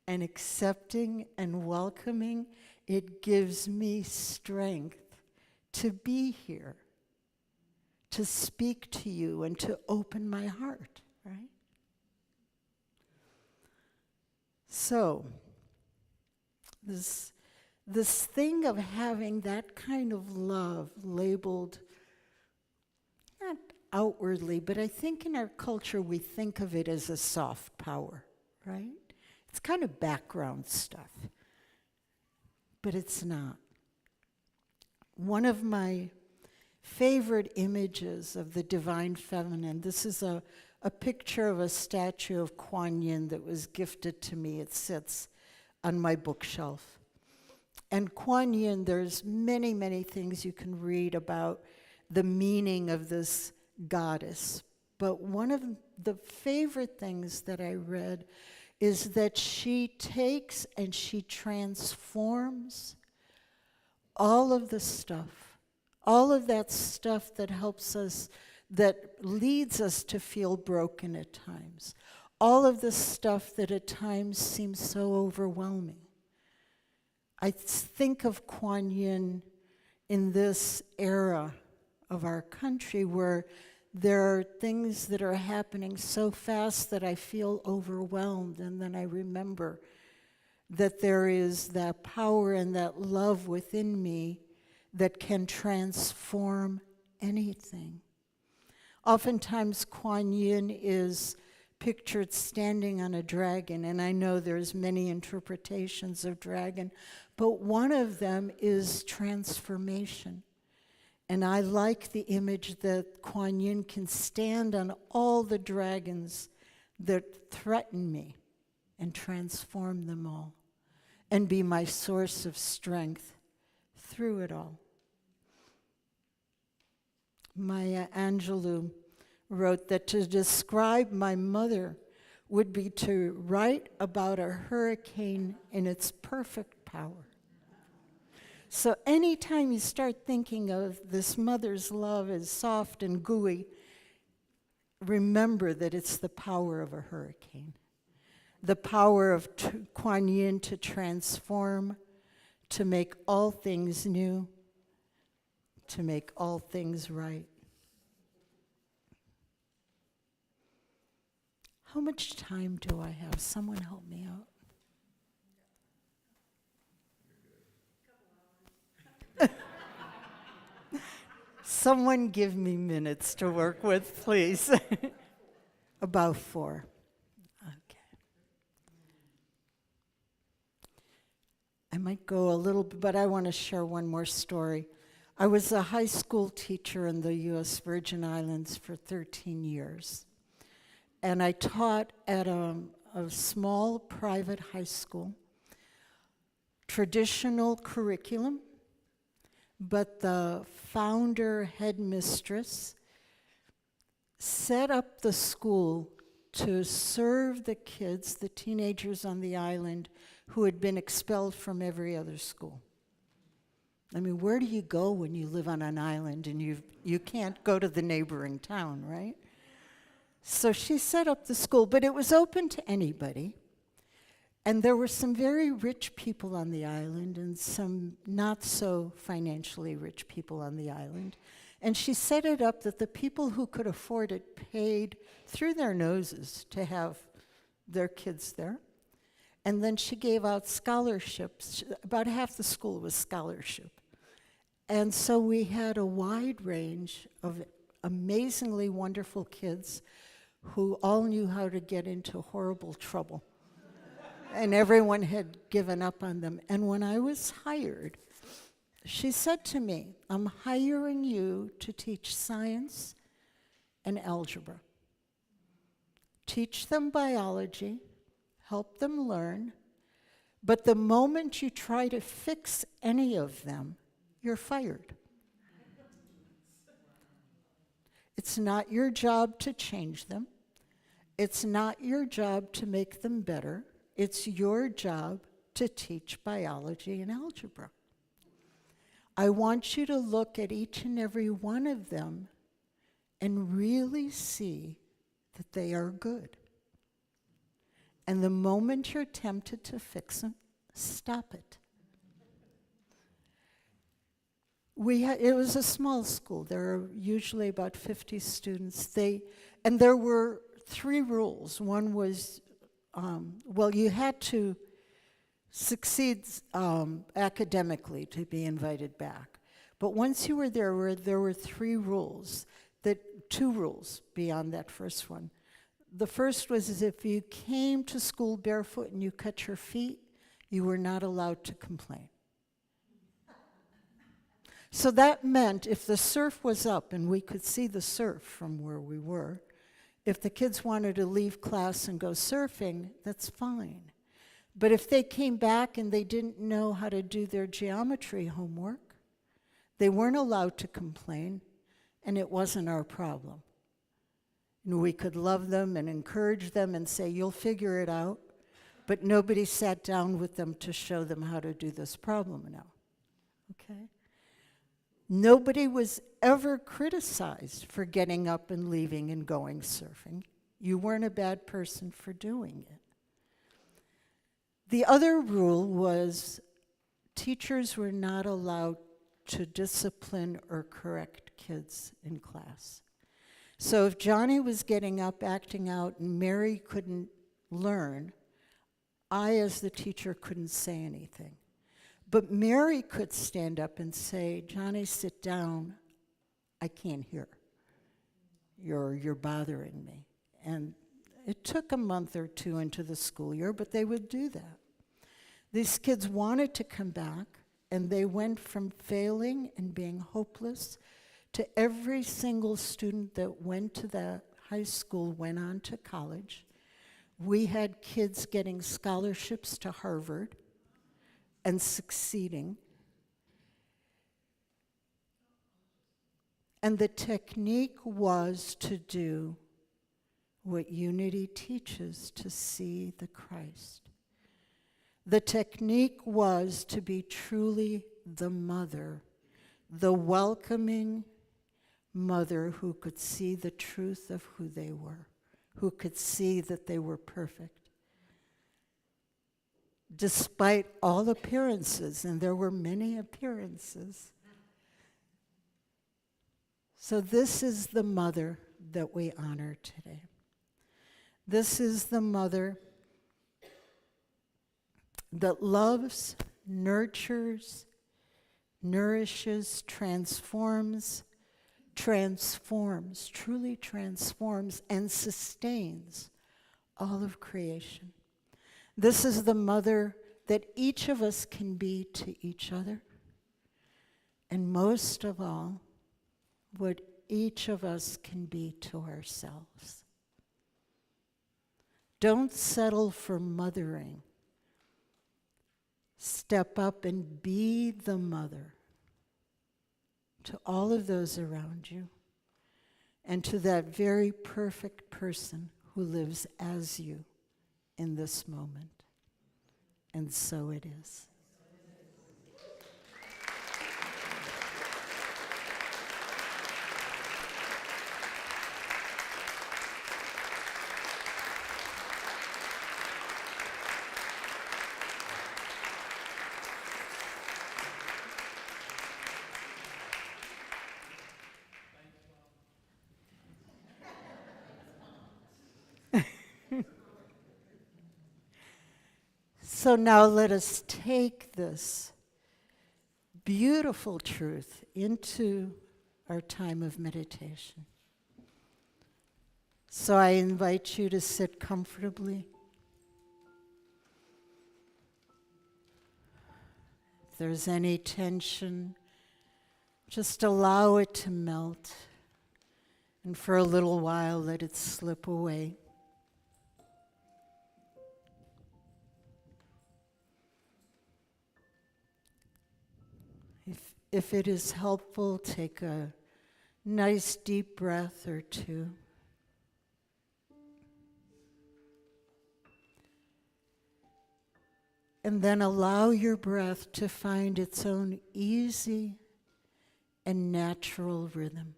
Speaker 6: and accepting and welcoming, it gives me strength to be here, to speak to you and to open my heart, right? So, this thing of having that kind of love labeled, not outwardly, but I think in our culture we think of it as a soft power, right? It's kind of background stuff, but it's not. One of my favorite images of the divine feminine, this is a picture of a statue of Kuan Yin that was gifted to me. It sits on my bookshelf. And Kuan Yin, there's many, many things you can read about the meaning of this goddess. But one of the favorite things that I read is that she takes and she transforms all of the stuff, all of that stuff that helps us, that leads us to feel broken at times, all of the stuff that at times seems so overwhelming. I think of Kuan Yin in this era of our country where there are things that are happening so fast that I feel overwhelmed, and then I remember that there is that power and that love within me that can transform anything. Oftentimes, Kuan Yin is pictured standing on a dragon, and I know there's many interpretations of dragon, but one of them is transformation. And I like the image that Kuan Yin can stand on all the dragons that threaten me and transform them all and be my source of strength through it all. Maya Angelou wrote that to describe my mother would be to write about a hurricane in its perfect power. So anytime you start thinking of this mother's love as soft and gooey, remember that it's the power of a hurricane. The power of Kuan Yin to transform, to make all things new, to make all things right. How much time do I have? Someone help me out. Someone give me minutes to work with, please. About 4. Okay. I might go a little bit, but I want to share one more story. I was a high school teacher in the U.S. Virgin Islands for 13 years. And I taught at a small private high school, traditional curriculum, but the founder headmistress set up the school to serve the kids, the teenagers on the island who had been expelled from every other school. I mean, where do you go when you live on an island and you can't go to the neighboring town, right? So she set up the school, but it was open to anybody. And there were some very rich people on the island and some not so financially rich people on the island. And she set it up that the people who could afford it paid through their noses to have their kids there. And then she gave out scholarships. About half the school was scholarship. And so we had a wide range of amazingly wonderful kids who all knew how to get into horrible trouble. And everyone had given up on them. And when I was hired, she said to me, I'm hiring you to teach science and algebra. Teach them biology, help them learn, but the moment you try to fix any of them, you're fired. It's not your job to change them. It's not your job to make them better. It's your job to teach biology and algebra. I want you to look at each and every one of them and really see that they are good. And the moment you're tempted to fix them, stop it. It was a small school. There are usually about 50 students. And there were 3 rules. One was, you had to succeed academically to be invited back. But once you were there were 3 rules, 2 rules beyond that first one. The first was is if you came to school barefoot and you cut your feet, you were not allowed to complain. So that meant if the surf was up, and we could see the surf from where we were, if the kids wanted to leave class and go surfing, that's fine. But if they came back and they didn't know how to do their geometry homework, they weren't allowed to complain, and it wasn't our problem. And we could love them and encourage them and say, you'll figure it out, but nobody sat down with them to show them how to do this problem now, okay? Nobody was ever criticized for getting up and leaving and going surfing. You weren't a bad person for doing it. The other rule was teachers were not allowed to discipline or correct kids in class. So if Johnny was getting up, acting out, and Mary couldn't learn, I, as the teacher, couldn't say anything. But Mary could stand up and say, Johnny, sit down. I can't hear. You're bothering me. And it took a month or 2 into the school year, but they would do that. These kids wanted to come back, and they went from failing and being hopeless to every single student that went to that high school went on to college. We had kids getting scholarships to Harvard and succeeding. And the technique was to do what unity teaches, to see the Christ. The technique was to be truly the mother, the welcoming mother who could see the truth of who they were, who could see that they were perfect. Despite all appearances, and there were many appearances. So this is the mother that we honor today. This is the mother that loves, nurtures, nourishes, transforms, truly transforms, and sustains all of creation. This is the mother that each of us can be to each other, and most of all, what each of us can be to ourselves. Don't settle for mothering. Step up and be the mother to all of those around you and to that very perfect person who lives as you in this moment. And so it is. So now let us take this beautiful truth into our time of meditation. So I invite you to sit comfortably. there's any tension, just allow it to melt. And for a little while, let it slip away. If it is helpful, take a nice deep breath or two. And then allow your breath to find its own easy and natural rhythm.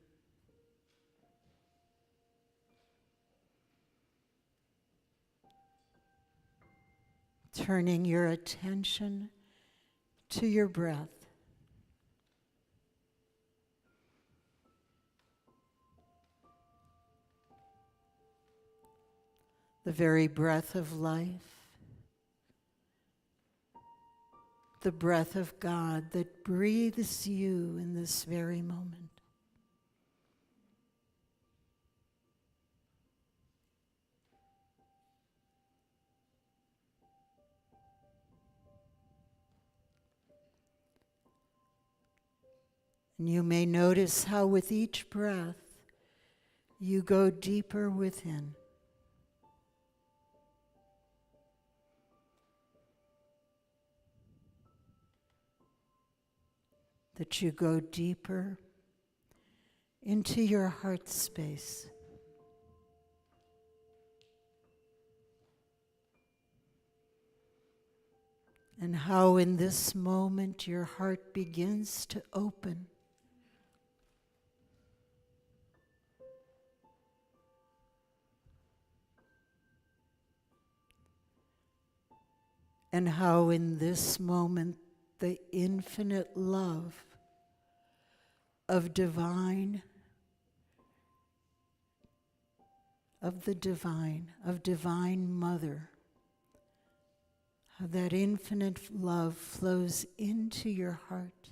Speaker 6: Turning your attention to your breath. The very breath of life, the breath of God that breathes you in this very moment. And you may notice how with each breath you go deeper within. That you go deeper into your heart space. And how in this moment your heart begins to open. And how in this moment the infinite love of divine, of divine mother, how that infinite love flows into your heart.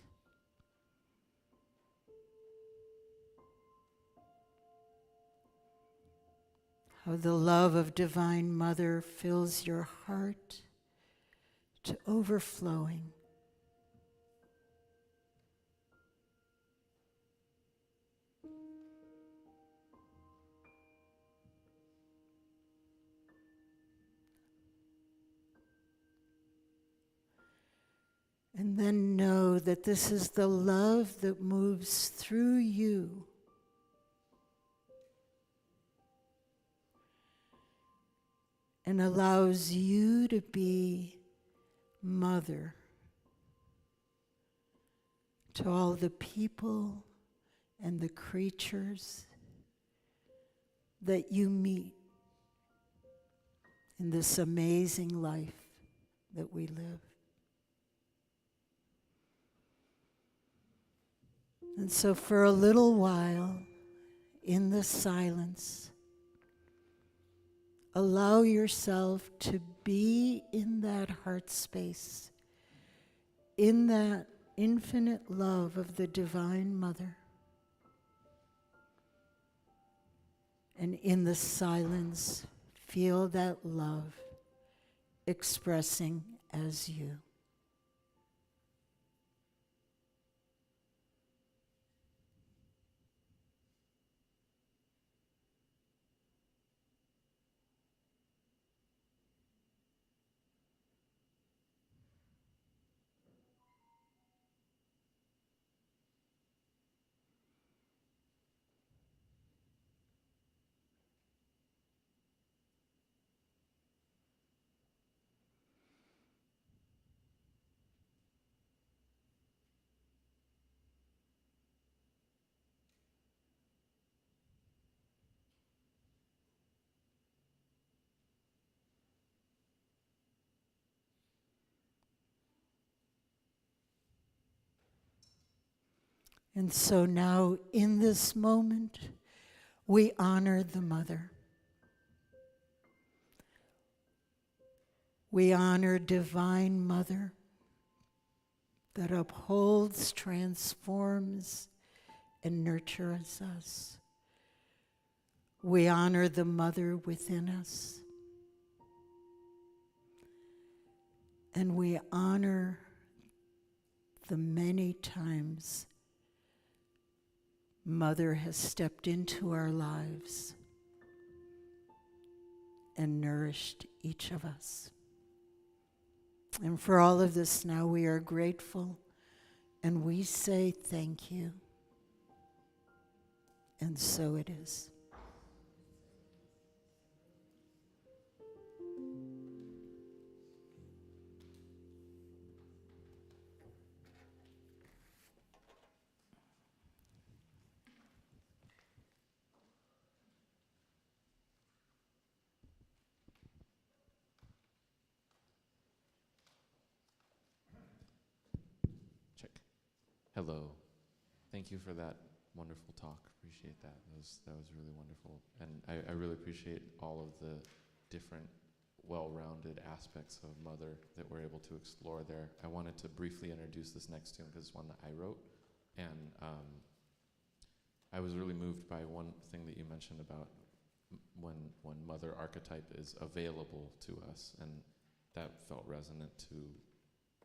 Speaker 6: How the love of divine mother fills your heart to overflowing. And then know that this is the love that moves through you and allows you to be mother to all the people and the creatures that you meet in this amazing life that we live. And so for a little while, in the silence, allow yourself to be in that heart space, in that infinite love of the Divine Mother. And in the silence, feel that love expressing as you. And so now, in this moment, we honor the Mother. We honor Divine Mother that upholds, transforms, and nurtures us. We honor the Mother within us. And we honor the many times Mother has stepped into our lives and nourished each of us. And for all of this now we are grateful and we say thank you. And so it is.
Speaker 7: Check. Hello. Thank you for that wonderful talk. Appreciate that. That was really wonderful. And I really appreciate all of the different well-rounded aspects of Mother that we're able to explore there. I wanted to briefly introduce this next tune because it's one that I wrote. And I was really moved by one thing that you mentioned about when Mother archetype is available to us. And that felt resonant to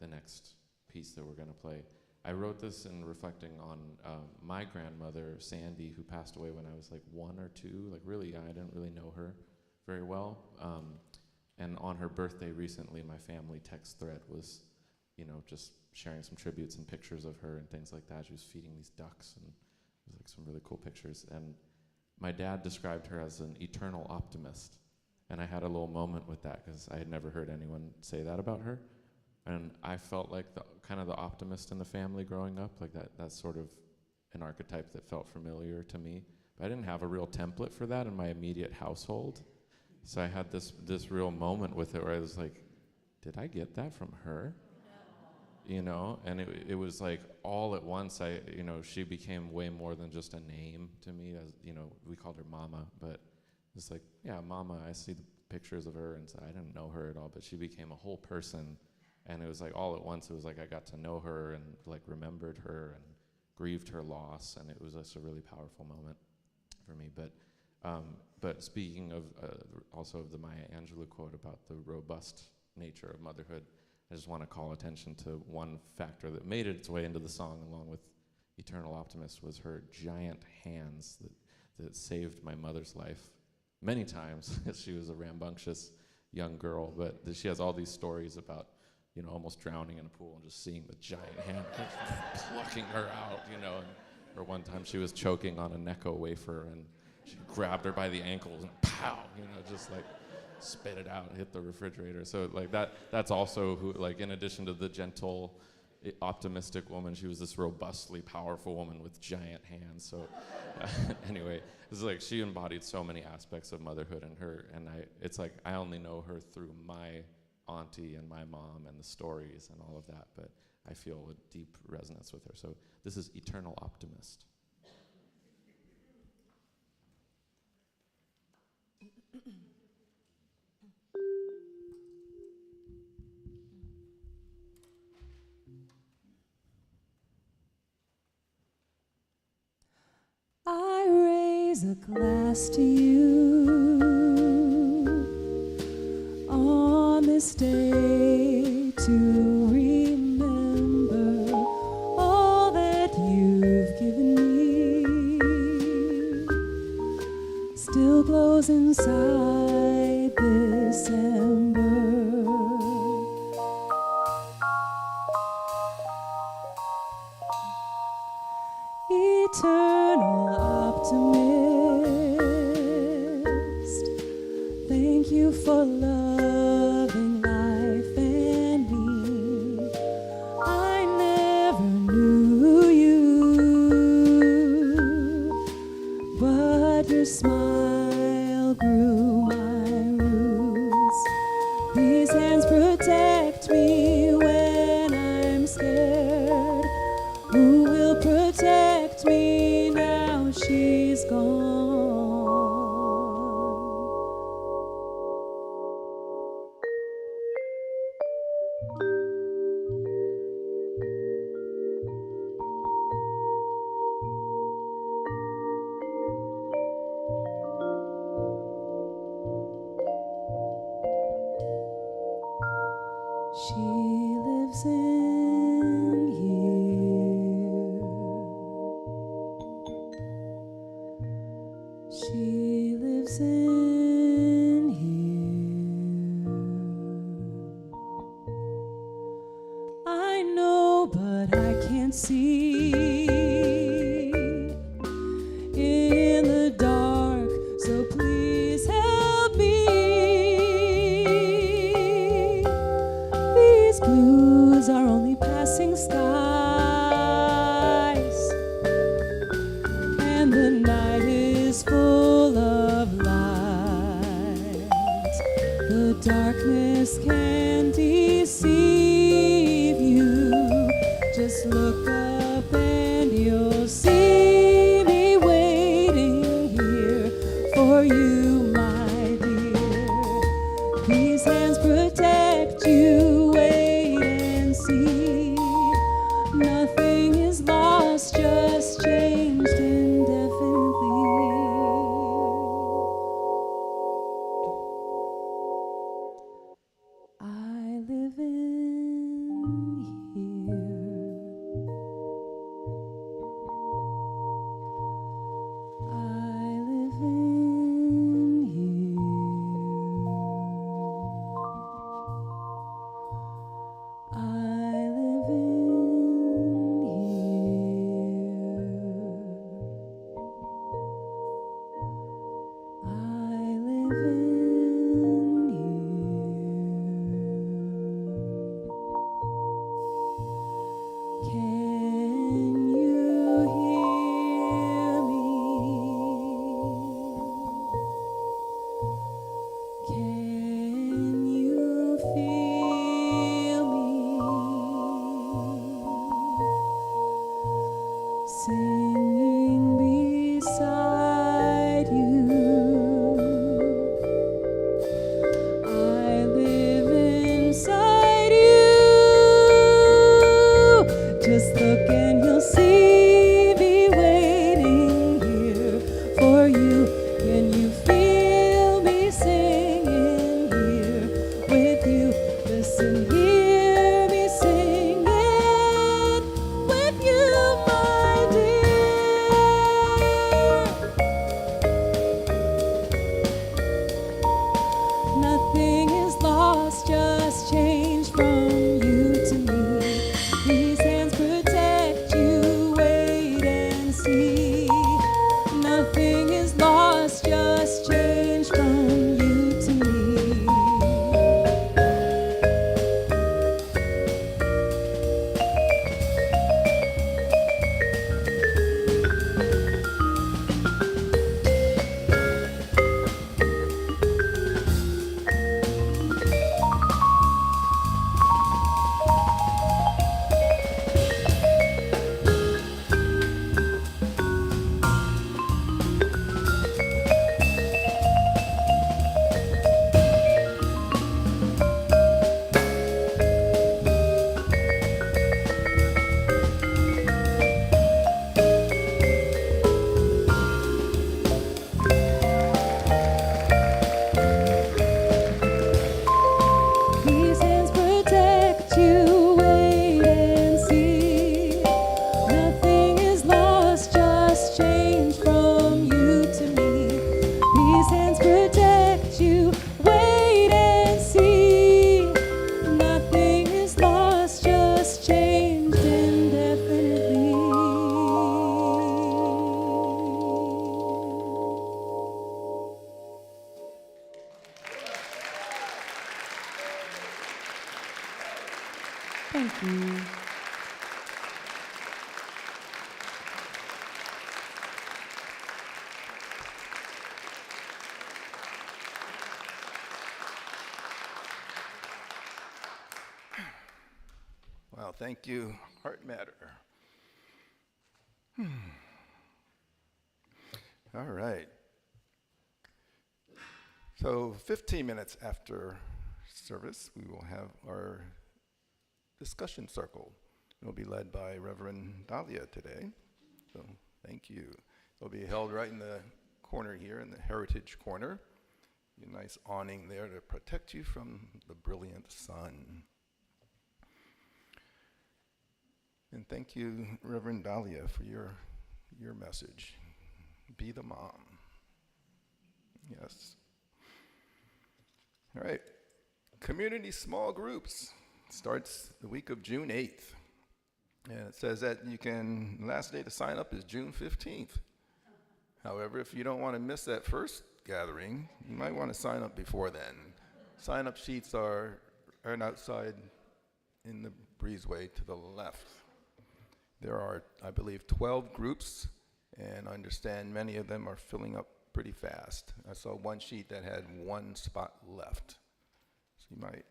Speaker 7: the next piece that we're going to play. I wrote this in reflecting on my grandmother, Sandy, who passed away when I was like 1 or 2, like really young. I didn't really know her very well. And on her birthday recently, my family text thread was, just sharing some tributes and pictures of her and things like that. She was feeding these ducks, and it was like some really cool pictures. And my dad described her as an eternal optimist. And I had a little moment with that because I had never heard anyone say that about her. And I felt like kind of the optimist in the family growing up, like that's sort of an archetype that felt familiar to me. But I didn't have a real template for that in my immediate household. So I had this real moment with it where I was like, did I get that from her? And it was like all at once, she became way more than just a name to me. As we called her Mama, but it's like, yeah, Mama, I see the pictures of her, and so I didn't know her at all, but she became a whole person. And it was like all at once, it was like I got to know her and like remembered her and grieved her loss, and it was just a really powerful moment for me. But speaking of also of the Maya Angelou quote about the robust nature of motherhood, I just want to call attention to one factor that made its way into the song along with Eternal Optimist was her giant hands that saved my mother's life many times. She was a rambunctious young girl, but she has all these stories about almost drowning in a pool and just seeing the giant hand plucking her out, Or one time she was choking on a Necco wafer and she grabbed her by the ankles and pow, just like spit it out and hit the refrigerator. So like that's also who, like in addition to the gentle, optimistic woman, she was this robustly powerful woman with giant hands. So anyway, it's like she embodied so many aspects of motherhood in her, and it's like I only know her through my auntie and my mom and the stories and all of that, but I feel a deep resonance with her. So this is Eternal Optimist.
Speaker 5: I raise a glass to you on this day to remember all that you've given me. Still glows inside this ember. Eternal optimist, thank you for loving life and me. I never knew you, but your smile grew my roots. These hands protect me when I'm scared. Who will protect me now she's gone? She lives in you. can't see in the dark, so please help me. These blues are only passing skies, and the night is full of light. The darkness can deceive you. Just look up and you'll see me waiting here for you, my dear. These hands protect you. Wait and see. Nothing is lost, just changed indefinitely. I live in here. I live in here. I live in here. I live in here. Can you hear me? Can you feel me? Singing beside you. I live inside you. Just look and you'll see me waiting here for you. Can you feel me singing here with you? Listen, hear me singing with you, my dear. Nothing is lost, just changed from you to me. These hands protect you. Wait and see. Nothing is lost, just changed from you to me. These hands protect you. Wait and see. Nothing is lost, just changed from you to me. These hands protect you. Wait and see. Nothing is lost, just changed indefinitely. Thank you.
Speaker 4: Wow, thank you, Heart Matter. All right. So 15 minutes after service, we will have our discussion circle. It will be led by Reverend Dahlia today. So thank you. It will be held right in the corner here, in the Heritage Corner. A nice awning there to protect you from the brilliant sun. And thank you, Reverend Dahlia, for your message. Be the mom. Yes. All right. Community small groups starts the week of June 8th. And it says that last day to sign up is June 15th. However, if you don't want to miss that first gathering, you might want to sign up before then. Sign-up sheets are outside in the breezeway to the left. There are, I believe, 12 groups, and I understand many of them are filling up pretty fast. I saw one sheet that had one spot left. So you might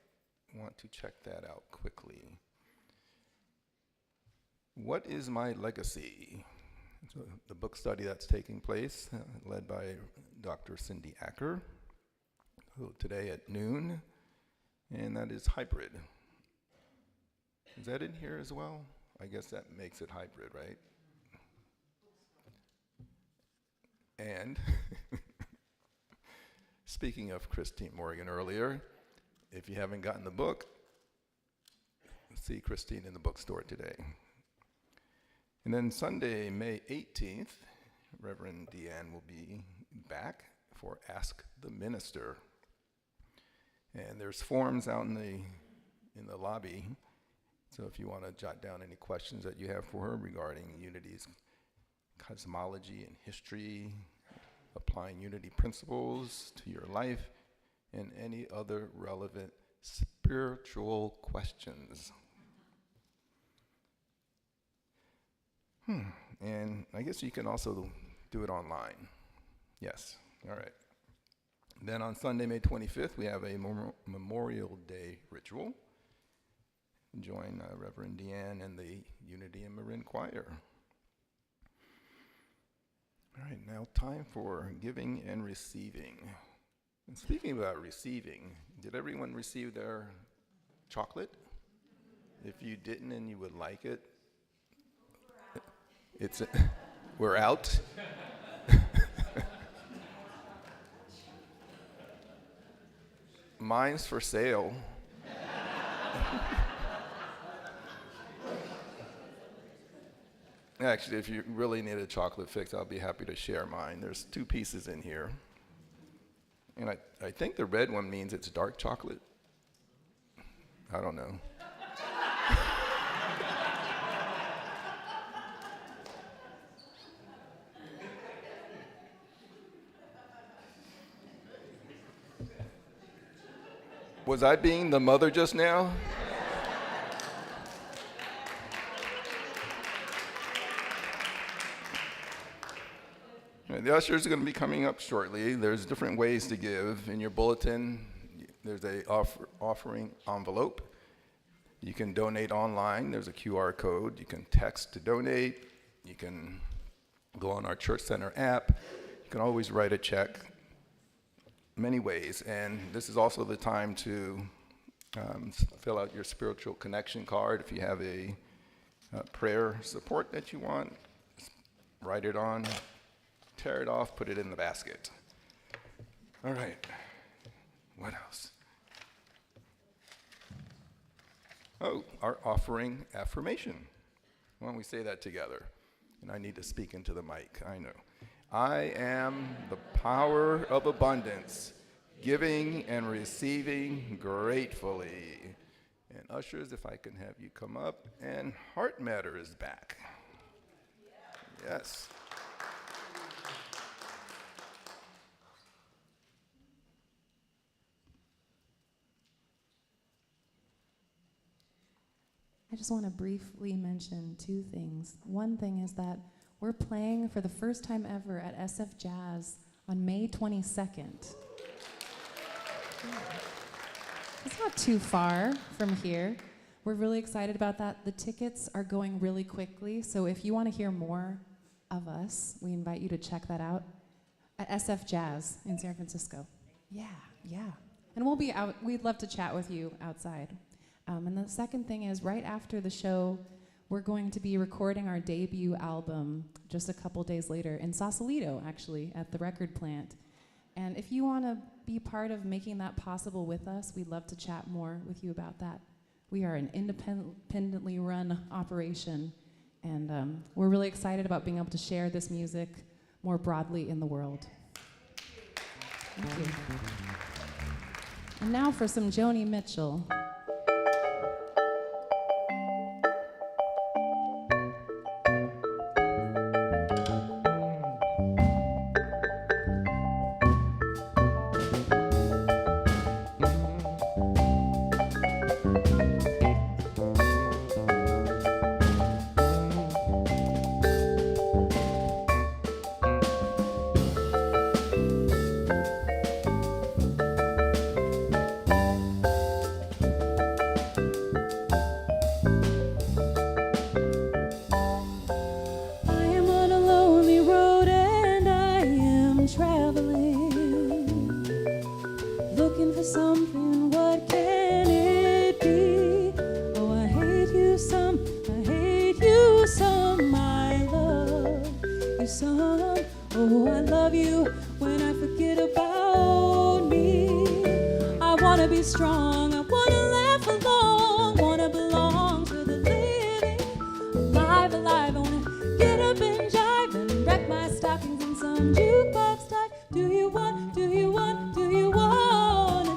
Speaker 4: want to check that out quickly. What is my legacy? So the book study that's taking place, led by Dr. Cindy Acker, today at noon, and that is hybrid. Is that in here as well? I guess that makes it hybrid, right? And speaking of Christine Morgan earlier, if you haven't gotten the book, see Christine in the bookstore today. And then Sunday, May 18th, Reverend Deanne will be back for Ask the Minister. And there's forms out in the lobby, so if you want to jot down any questions that you have for her regarding Unity's cosmology and history, applying Unity principles to your life, and any other relevant spiritual questions. And I guess you can also do it online. Yes, all right. Then on Sunday, May 25th, we have a Memorial Day ritual. Join Reverend Deanne and the Unity and Marin Choir. All right, now time for giving and receiving. And speaking about receiving, did everyone receive their chocolate? If you didn't and you would like it, we're out. Mine's for sale. Actually, if you really need a chocolate fix, I'll be happy to share mine. There's 2 pieces in here. And I think the red one means it's dark chocolate. I don't know. Was I being the mother just now? The ushers are going to be coming up shortly. There's different ways to give. In your bulletin, there's a offering envelope. You can donate online. There's a QR code. You can text to donate. You can go on our Church Center app. You can always write a check. Many ways. And this is also the time to fill out your spiritual connection card. If you have a prayer support that you want, write it on. Tear it off, put it in the basket. All right. What else? Oh, our offering affirmation. Why don't we say that together? And I need to speak into the mic, I know. I am the power of abundance, giving and receiving gratefully. And ushers, if I can have you come up. And Heart Matter is back. Yes.
Speaker 5: I just want to briefly mention 2 things. One thing is that we're playing for the first time ever at SF Jazz on May 22nd. It's not too far from here. We're really excited about that. The tickets are going really quickly, so if you want to hear more of us, we invite you to check that out at SF Jazz in San Francisco. Yeah. And we'll be out. We'd love to chat with you outside. And the second thing is, right after the show, we're going to be recording our debut album just a couple days later in Sausalito, actually, at the record plant. And if you want to be part of making that possible with us, we'd love to chat more with you about that. We are an independently run operation, and we're really excited about being able to share this music more broadly in the world. Thank you. And now for some Joni Mitchell. strong. I wanna laugh along, wanna belong to the living. Alive, alive, I wanna get up and jive and wreck my stockings in some jukebox type. Do you want to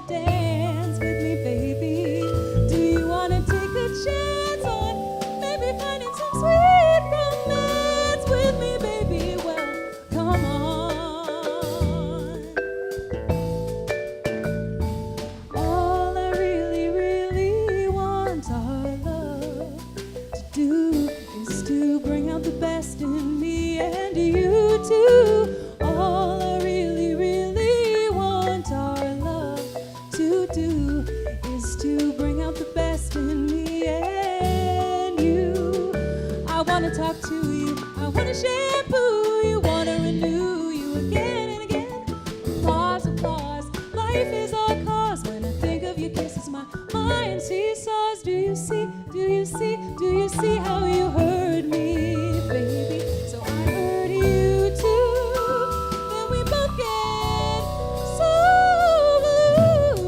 Speaker 5: dance with me, baby? Do you wanna take a chance on maybe finding some sweet romance with me, baby? Well, come on. All I really, really want our love to do is to bring out the best in me and you too. All I really, really want our love to do is to bring out the best in me and you. I wanna talk to you, I wanna shampoo you, wanna renew you again and again. Applause, applause, life is our cause. When I think of your kisses, my mind seesaws. Do you see, do you see, do you see how you heard me, baby? So I heard you too, and we both get so blue.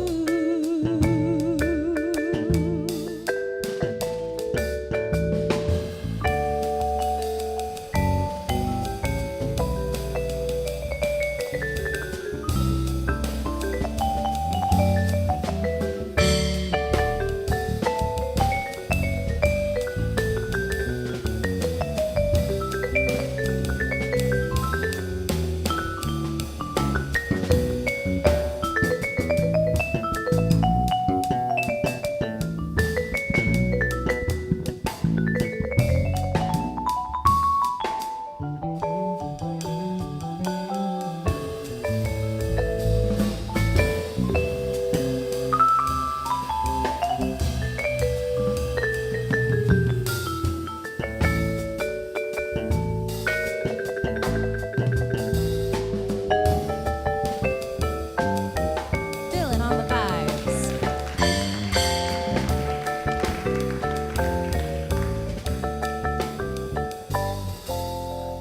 Speaker 5: Dylan on the vibes.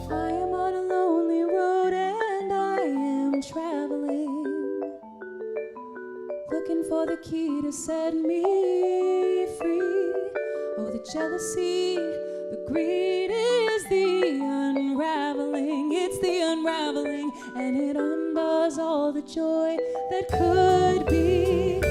Speaker 5: I am on a lonely road and I am traveling, looking for the key to set me free. Oh, the jealousy, the greed is the unraveling. It's the unraveling, and it undoes all the joy that could be.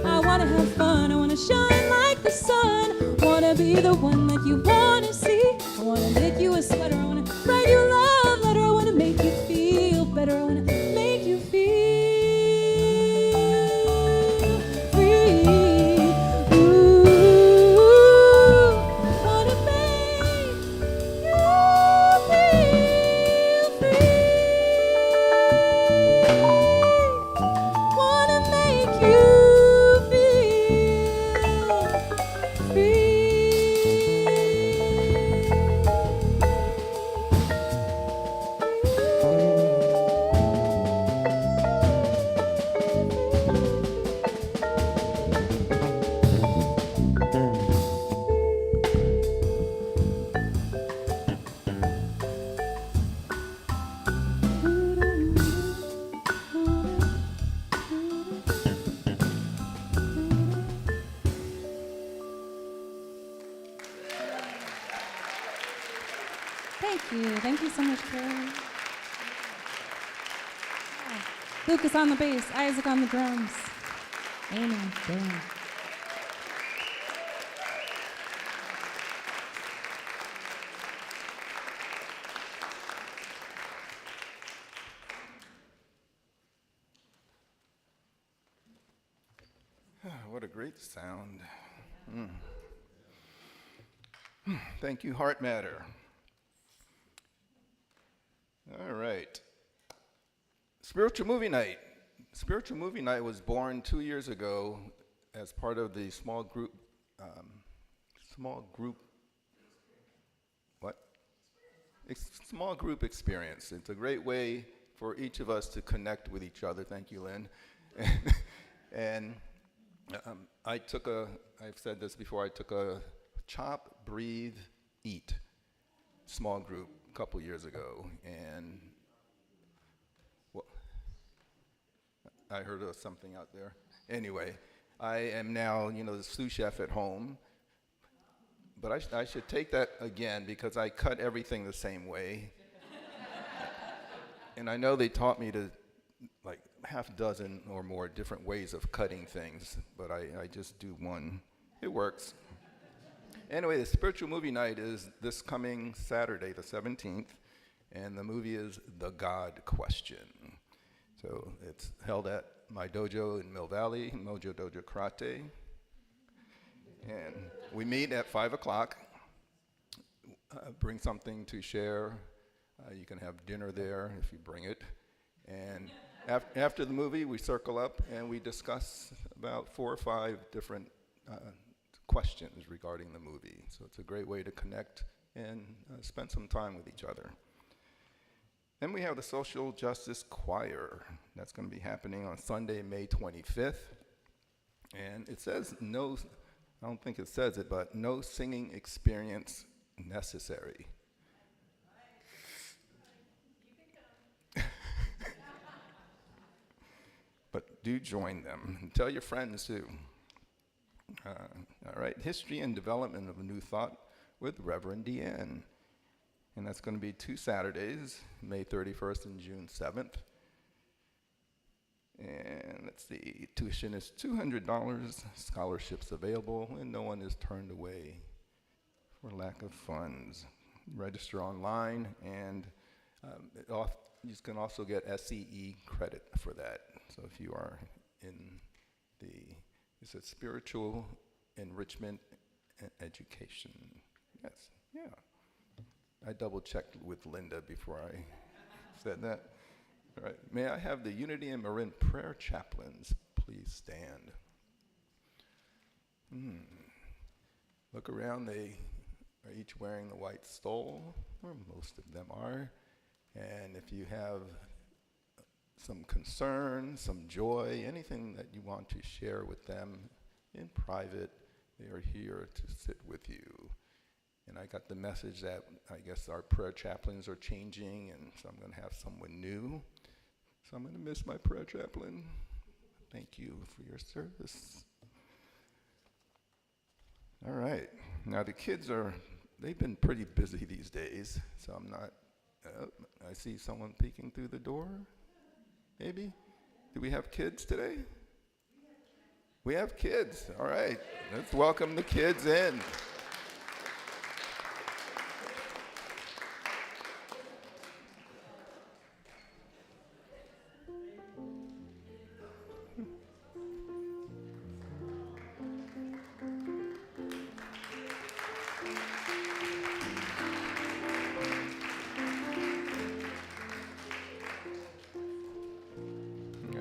Speaker 5: I wanna have fun, I wanna shine like the sun, wanna be the one that you wanna see. I wanna make you a sweater, I wanna write you a love letter, I wanna make you feel better, I wanna make you feel free. Ooh, wanna make you feel free. Wanna make you feel free. Thank you so much, Carolyn. Lucas on the bass, Isaac on the drums. Amen. Damn.
Speaker 4: What a great sound. Thank you, Heart Matter. All right. Spiritual Movie Night. Spiritual Movie Night was born 2 years ago as part of the small group experience. It's a great way for each of us to connect with each other. Thank you, Lynn. And I've said this before, I took a Chop, Breathe, Eat small group a couple years ago, and I heard of something out there. Anyway, I am now, the sous chef at home. But I should take that again because I cut everything the same way. And I know they taught me to like half a dozen or more different ways of cutting things, but I just do one. It works. Anyway, the spiritual movie night is this coming Saturday, the 17th, and the movie is The God Question. So it's held at my dojo in Mill Valley, Mojo Dojo Karate. And we meet at 5 o'clock. Bring something to share. You can have dinner there if you bring it. And after the movie, we circle up and we discuss about 4 or 5 different questions regarding the movie. So it's a great way to connect and spend some time with each other. Then we have the Social Justice Choir. That's going to be happening on Sunday, May 25th. And it says no, I don't think it says it, but no singing experience necessary. But do join them and tell your friends too. All right, History and Development of a New Thought with Reverend Deanne. And that's going to be 2 Saturdays, May 31st and June 7th. And let's see, tuition is $200, scholarships available, and no one is turned away for lack of funds. Register online, and you can also get SCE credit for that. So if you are in it's a spiritual enrichment and education. Yes, yeah. I double checked with Linda before I said that. All right, may I have the Unity and Marin prayer chaplains please stand? Look around, they are each wearing the white stole, or most of them are. And if you have some concern, some joy, anything that you want to share with them in private, they are here to sit with you. And I got the message that I guess our prayer chaplains are changing, and so I'm going to have someone new. So I'm going to miss my prayer chaplain. Thank you for your service. All right. Now the kids they've been pretty busy these days, so I'm not, I see someone peeking through the door, maybe? Do we have kids today? We have kids, all right. Let's welcome the kids in.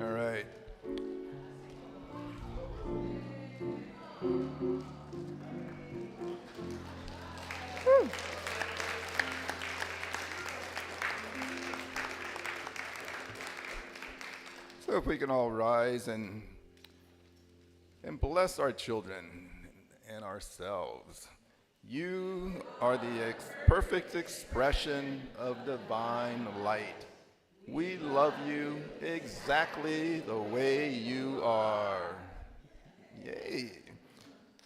Speaker 4: All right. So if we can all rise and bless our children and ourselves. You are the perfect expression of divine light. We love you exactly the way you are. Yay.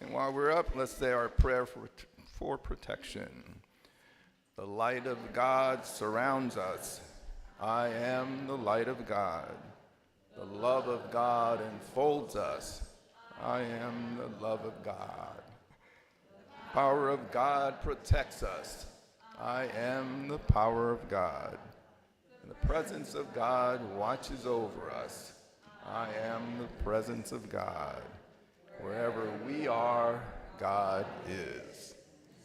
Speaker 4: And while we're up, let's say our prayer for protection. The light of God surrounds us. I am the light of God. The love of God enfolds us. I am the love of God. Power of God protects us. I am the power of God. The presence of God watches over us. I am the presence of God. Wherever we are, God is.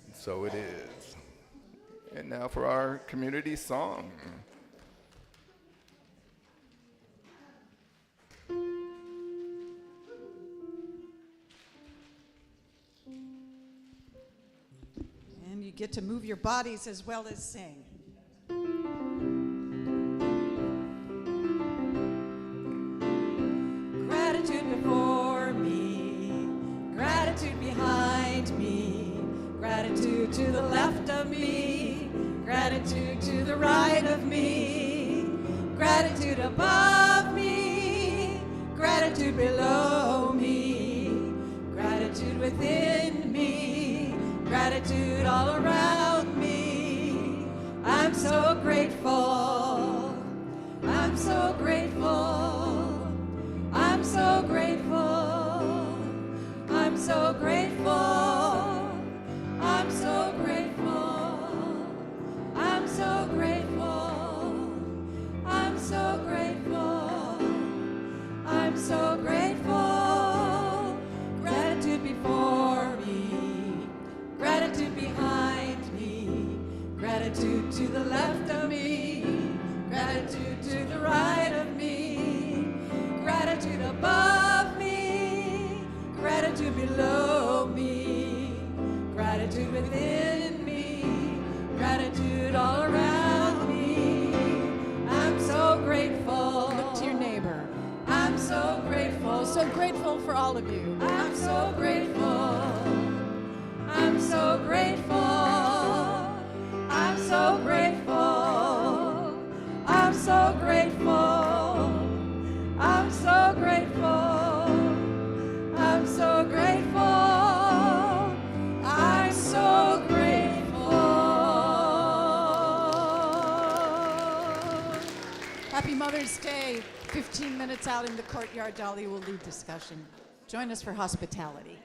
Speaker 4: And so it is. And now for our community song.
Speaker 2: And you get to move your bodies as well as sing. Gratitude before me, gratitude behind me, gratitude to the left of me, gratitude to the right of me, gratitude above me, gratitude below me, gratitude within me, gratitude all around me. I'm so grateful. I'm so grateful. I'm so grateful. I'm so grateful. I'm so grateful. I'm so grateful. I'm so grateful. I'm so grateful. Gratitude before me, gratitude behind me, gratitude to the left of me, gratitude to the right of me, gratitude above me, gratitude below me, gratitude within me, gratitude all around me. I'm so grateful. Look to your neighbor. I'm so grateful for all of you. I'm so grateful. I'm so grateful. I'm so grateful. I'm so grateful. I'm so grateful. I'm so grateful. I'm so grateful. Happy Mother's Day. 15 minutes out in the courtyard, Dolly will lead discussion. Join us for hospitality.